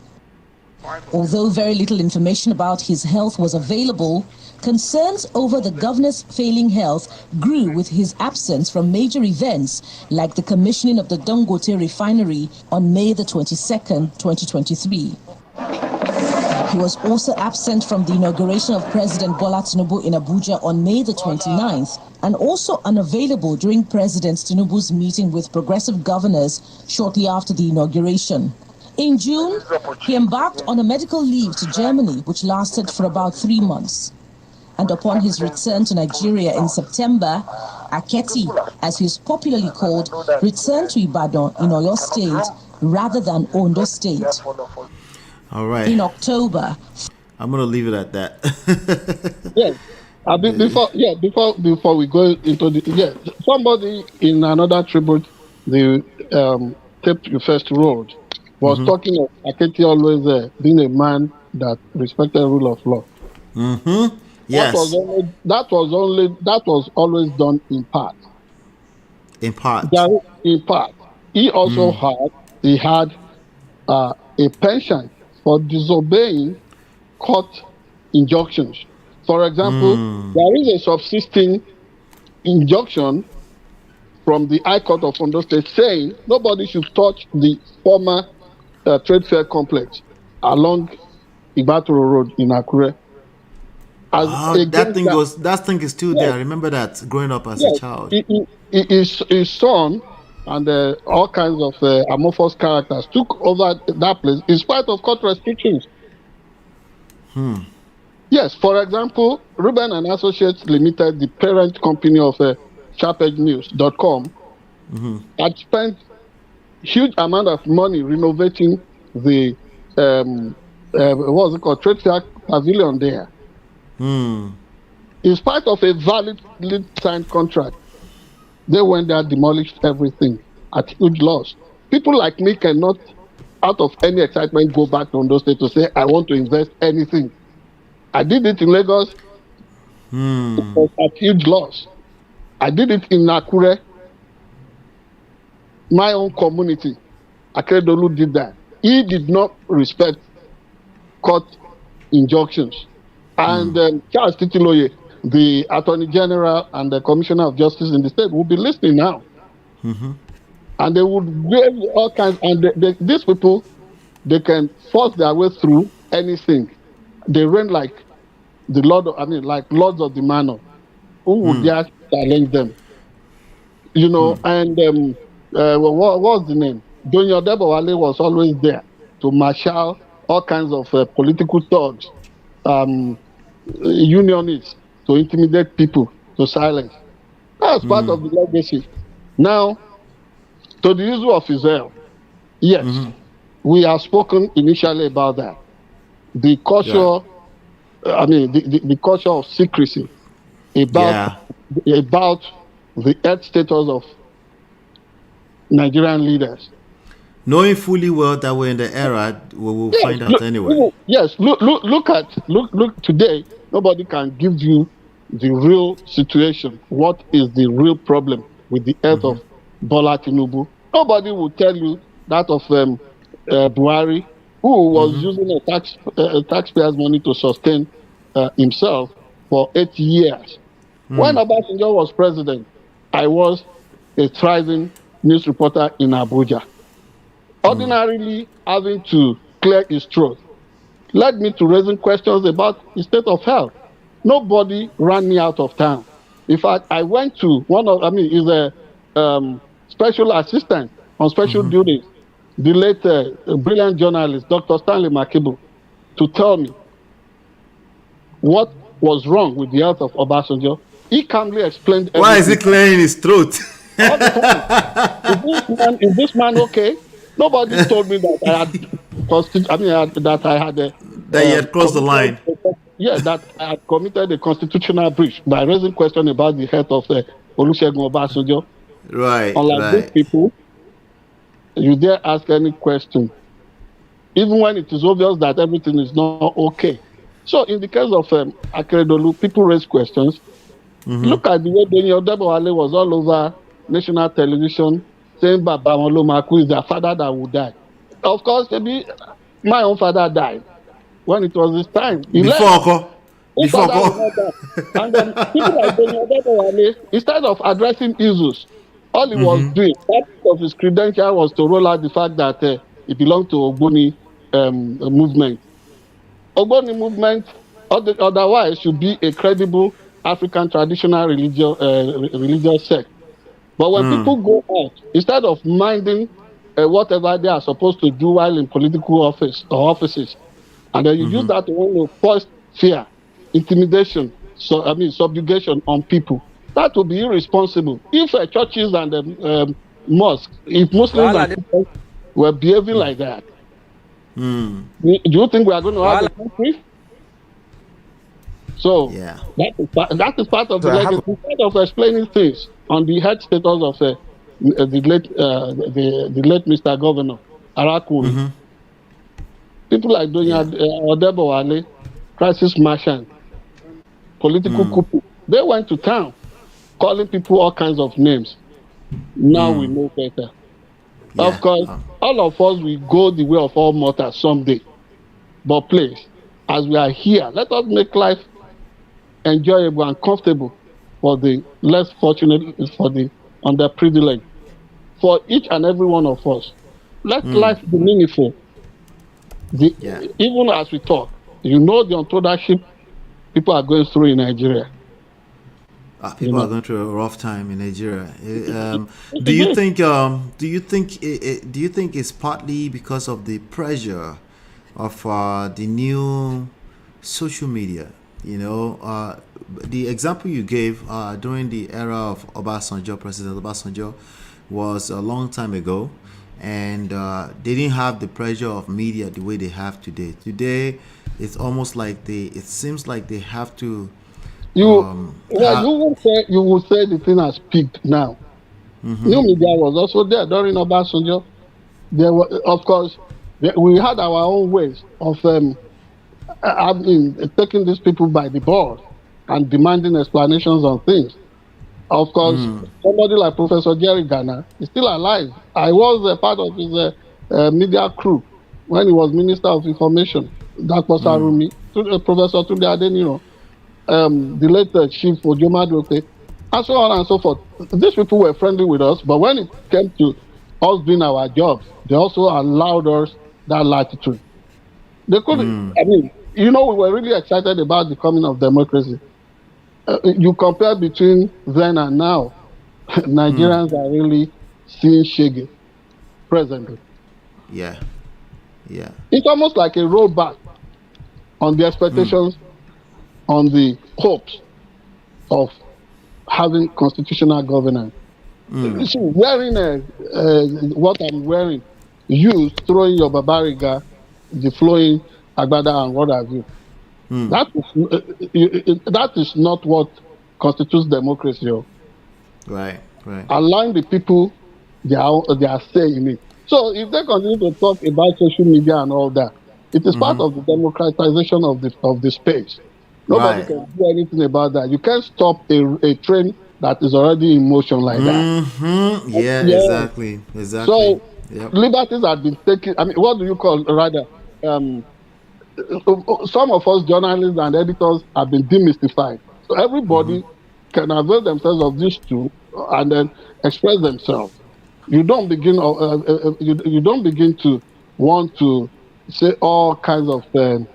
Although very little information about his health was available, concerns over the governor's failing health grew with his absence from major events like the commissioning of the Dangote refinery on May the 22nd, 2023. He was also absent from the inauguration of President Bola Tinubu in Abuja on May the 29th, and also unavailable during President Tinubu's meeting with progressive governors shortly after the inauguration. In June, he embarked on a medical leave to Germany, which lasted for about 3 months. And upon his return to Nigeria in September, Aketi, as he is popularly called, returned to Ibadan in Oyo State rather than Ondo State. All right. In October, I'm going to leave it at that. Yes. Before we go into somebody in another tribute, the tape you first wrote was talking of Aketi always being a man that respected rule of law. Yes. That was always done in part. In part. In part, he also had a penchant for disobeying court injunctions. For example, there is a subsisting injunction from the High Court of Ondo State saying nobody should touch the former trade fair complex along Ibadan Road in Akure. That thing is still there. I remember that growing up as a child. His son and all kinds of amorphous characters took over that place in spite of court restrictions. Yes, for example, Ruben and Associates Limited, the parent company of SharpEdgeNewsTV, had spent huge amount of money renovating the trade fair pavilion there. In spite of a valid signed contract, they went there, demolished everything at huge loss. People like me cannot, out of any excitement, go back to Ondo State to say, I want to invest anything. I did it in Lagos. It was at huge loss. I did it in Akure. My own community, Akeredolu did that. He did not respect court injunctions. And Charles Titiloye, the Attorney General and the Commissioner of Justice in the state, will be listening now. And they would give all kinds, and these people, they can force their way through anything. They reign like the like lords of the manor. Who would dare challenge them? You know, and what was the name? Donyo Debowale was always there to marshal all kinds of political thugs, unionists, to intimidate people to silence. That's part of the legacy. Now, to the issue of Israel, yes, we have spoken initially about that. The culture, the culture of secrecy about the earth status of Nigerian leaders. Knowing fully well that we're in the era, we will find out anyway. Look today, nobody can give you the real situation. What is the real problem with the health of Bola Tinubu? Nobody will tell you that of Buhari, who was using taxpayers' money to sustain himself for 8 years. When Obasanjo was president, I was a thriving news reporter in Abuja. Ordinarily having to clear his throat led me to raising questions about his state of health. Nobody ran me out of town. In fact, I went to he's a special assistant on special duties, the late brilliant journalist, Dr. Stanley Makibu, to tell me what was wrong with the health of Obasanjo. He calmly explained everything. Why is he clearing his throat? All the time. Is this man okay? Nobody told me that I had that he had crossed the line. Yeah, that I had committed a constitutional breach by raising questions about the health of Olusegun Obasanjo. Right. Unlike these people, you dare ask any question, even when it is obvious that everything is not okay. So, in the case of Akeredolu, people raise questions. Look at the way Donyo Debowale was all over national television saying Baba Olomaku is their father that would die. Of course, maybe my own father died when it was his time. Before. And then people like Donyo Debowale, instead of addressing issues, all he was doing, part of his credential was to roll out the fact that he belonged to Ogboni movement. Ogboni movement, otherwise, should be a credible African traditional religious sect. But when people go out, instead of minding whatever they are supposed to do while in political office or offices, and then you use that to force fear, intimidation, subjugation on people, that would be irresponsible. If churches and mosques, if Muslims and people were behaving like that, do you think we are going to have a country? So Yeah. that is part of So the I have legacy, part of explaining things on the health status of the late Mr. Governor Arakuri. People like Donya Yeah. Odebo Wale, crisis merchant, political coup, they went to town calling people all kinds of names. Now we know better. Of Yeah. course, all of us will go the way of all mortals someday. But please, as we are here, let us make life enjoyable and comfortable for the less fortunate, for the underprivileged, for each and every one of us. Let life be meaningful. Yeah. Even as we talk, you know the untownership people are going through in Nigeria. People are going through a rough time in Nigeria. Do you think? Do you think? Do you think it's partly because of the pressure of the new social media? You know, the example you gave during the era of Obasanjo, President Obasanjo, was a long time ago, and they didn't have the pressure of media the way they have today. Today, it's almost like it seems like they have to. You will say the thing has peaked now. New media was also there during Obasanjo. There were, of course, we had our own ways of taking these people by the balls and demanding explanations on things. Of course, somebody like Professor Jerry Garner is still alive. I was a part of his media crew when he was Minister of Information. That was Arumi, Professor Tunde Adeniro, the late Chief Ojomadoke, and so on and so forth. These people were friendly with us, but when it came to us doing our jobs, they also allowed us that latitude. They couldn't, I mean, we were really excited about the coming of democracy. You compare between then and now, Nigerians are really seeing shaggy presently. Yeah. It's almost like a rollback on the expectations, on the hopes of having constitutional governance. See, wearing what I'm wearing, you throwing your babariga, the flowing agbada and what have you. That is not what constitutes democracy. Right. Allowing the people their say in it. So if they continue to talk about social media and all that, it is part of the democratization of the space. Nobody can do anything about that. You can't stop a train that is already in motion like that. Yeah, exactly. So liberties have been taken. I mean, what do you call rather? Some of us journalists and editors have been demystified. So everybody can avail themselves of these two and then express themselves. You don't begin. You don't begin to want to say all kinds of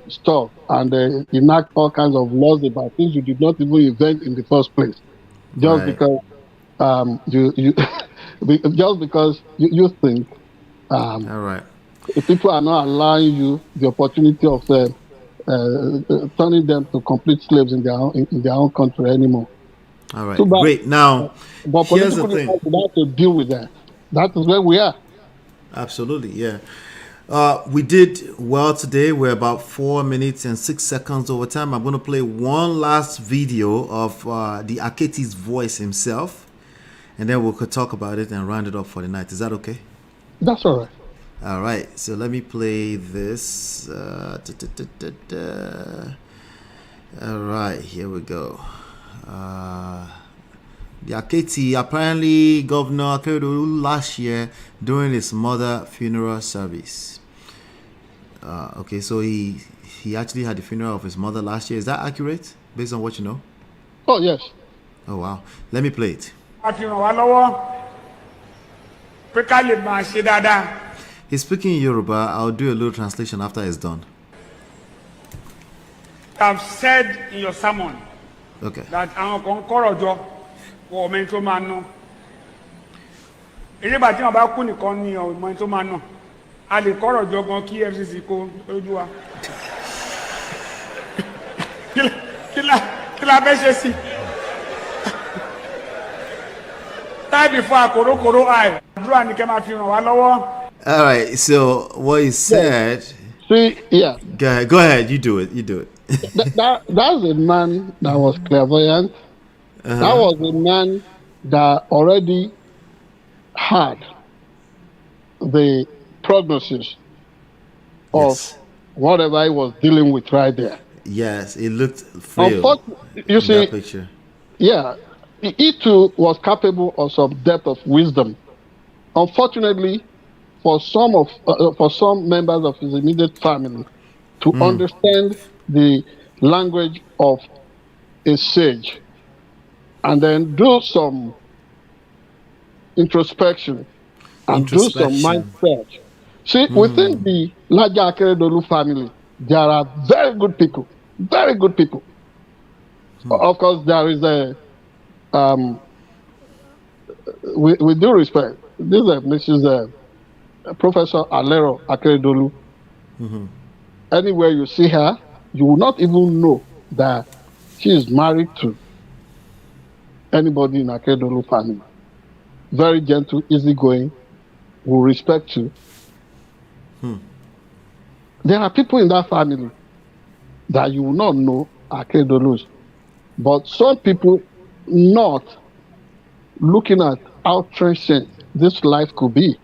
stuff and enact all kinds of laws about things you did not even invent in the first place, just because just because you think all right. People are not allowing you the opportunity of turning them to complete slaves in their own country anymore. All right, great. Now, but here's the thing. We have to deal with that. That is where we are. Absolutely, yeah. We did well today. We're about 4 minutes and 6 seconds over time. I'm going to play one last video of the Aketi's voice himself, and then we could talk about it and round it up for the night. Is that okay? That's all right. All right, so let me play this. All right, here we go. The Aketi, apparently Governor Akeredolu last year during his mother funeral service. Okay, so he actually had the funeral of his mother last year. Is that accurate based on what you know? Oh, yes. Oh, wow. Let me play it. He's speaking in Yoruba. I'll do a little translation after it's done. I've said in your sermon that I'm going to for men to man. Anybody think about Kuni Koni or men to man? I the corridor go key FCC ko Ojua. Kila beshesi. Time before Koro I drew and came out from All right, so what he said. See, yeah. Go ahead. You do it. That's a man that was clairvoyant. That was a man that already had the prognosis of whatever he was dealing with right there. Yes, it looked frail you see, that picture. Yeah, he too was capable of some depth of wisdom. Unfortunately, for some members of his immediate family to understand the language of a sage and then do some introspection and do some mind search. See, within the larger Akeredolu family, there are very good people. Very good people. Of course, there is with due respect, this is Mrs. Professor Alero Akeredolu. Anywhere you see her, you will not even know that she is married to anybody in Akeredolu family. Very gentle, easygoing, will respect you. There are people in that family that you will not know are Akeredolus. But some people not looking at how transient this life could be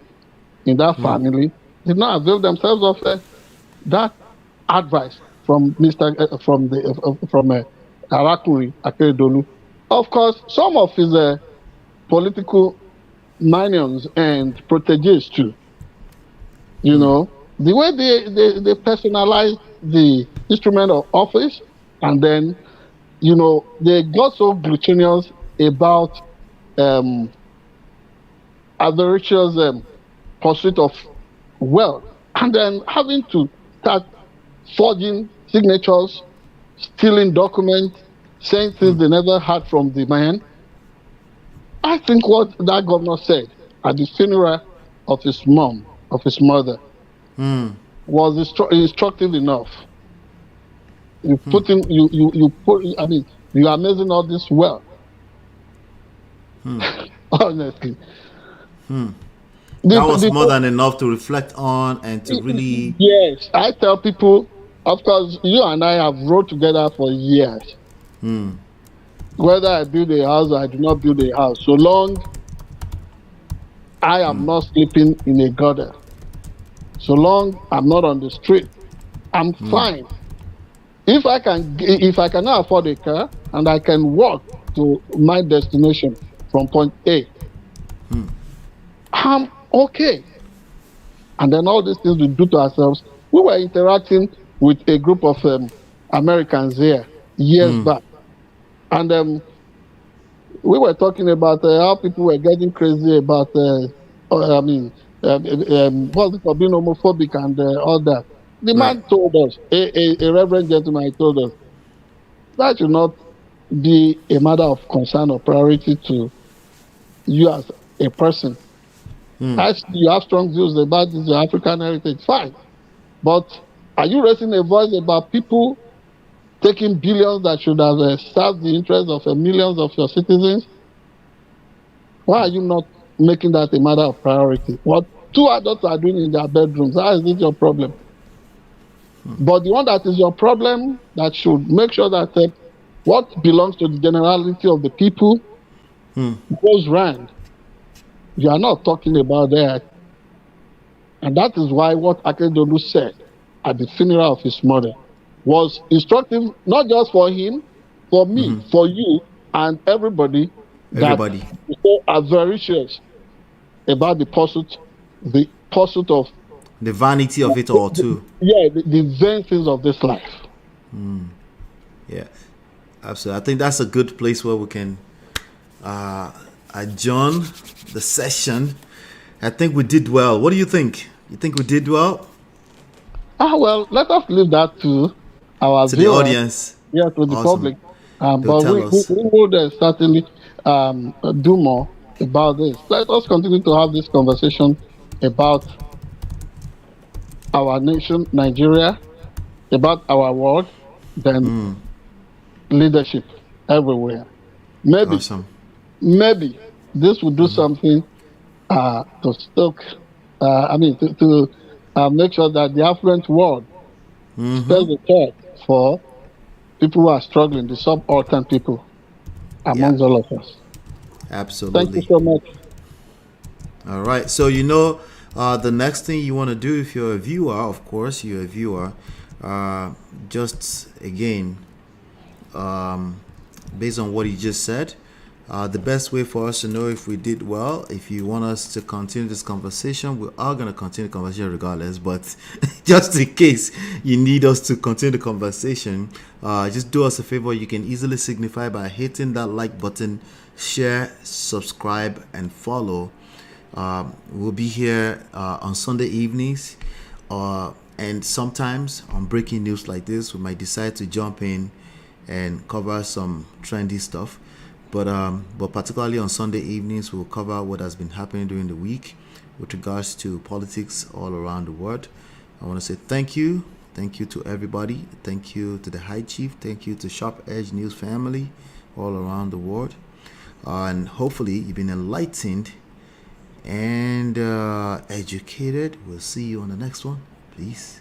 in that family did not avail themselves of that advice from Arakuri Akeredolu. Of course, some of his political minions and proteges too. You know, the way they personalize the instrument of office, and then, you know, they got so glutinous about avaricious pursuit of wealth, and then having to start forging signatures, stealing documents, saying things they never heard from the man. I think what that governor said at the funeral of his mother, was instructive enough. You put in, you are amazing all this wealth. Honestly. That was more than enough to reflect on and to really... Yes, I tell people, of course, you and I have rode together for years. Whether I build a house or I do not build a house, so long I am not sleeping in a gutter, so long I'm not on the street, I'm fine. If I cannot afford a car and I can walk to my destination from point A, I'm okay. And then all these things we do to ourselves. We were interacting with a group of Americans here years back, and we were talking about how people were getting crazy about, what's it for being homophobic and all that. The man told us, a reverend gentleman told us, that should not be a matter of concern or priority to you as a person. As you have strong views about this African heritage, fine. But are you raising a voice about people taking billions that should have served the interests of millions of your citizens? Why are you not making that a matter of priority? What two adults are doing in their bedrooms, how is it your problem? But the one that is your problem, that should make sure that what belongs to the generality of the people goes round. You are not talking about that. And that is why what Akeredolu said at the funeral of his mother was instructive, not just for him, for me, for you, and everybody. That is so avaricious about the pursuit of the vanity of it all too. The vain things of this life. Yeah, absolutely. I think that's a good place where we can adjourn the session. I think we did well. What do you think? You think we did well? Well, let us leave that to our the audience. Yeah, to the public. But we would certainly do more about this. Let us continue to have this conversation about our nation, Nigeria, about our world, then leadership everywhere. Maybe this will do something to stoke, to make sure that the affluent world spares the thought for people who are struggling, the subaltern people amongst all of us. Absolutely. Thank you so much. All right. So, the next thing you want to do if you're a viewer, of course, you're a viewer, just again, based on what you just said, the best way for us to know if we did well, if you want us to continue this conversation, we are going to continue the conversation regardless, but just in case you need us to continue the conversation, just do us a favor. You can easily signify by hitting that like button, share, subscribe, and follow. We'll be here on Sunday evenings, and sometimes on breaking news like this, we might decide to jump in and cover some trendy stuff. But particularly on Sunday evenings, we'll cover what has been happening during the week with regards to politics all around the world. I want to say thank you. Thank you to everybody. Thank you to the High Chief. Thank you to Sharp Edge News family all around the world. And hopefully you've been enlightened and educated. We'll see you on the next one. Peace.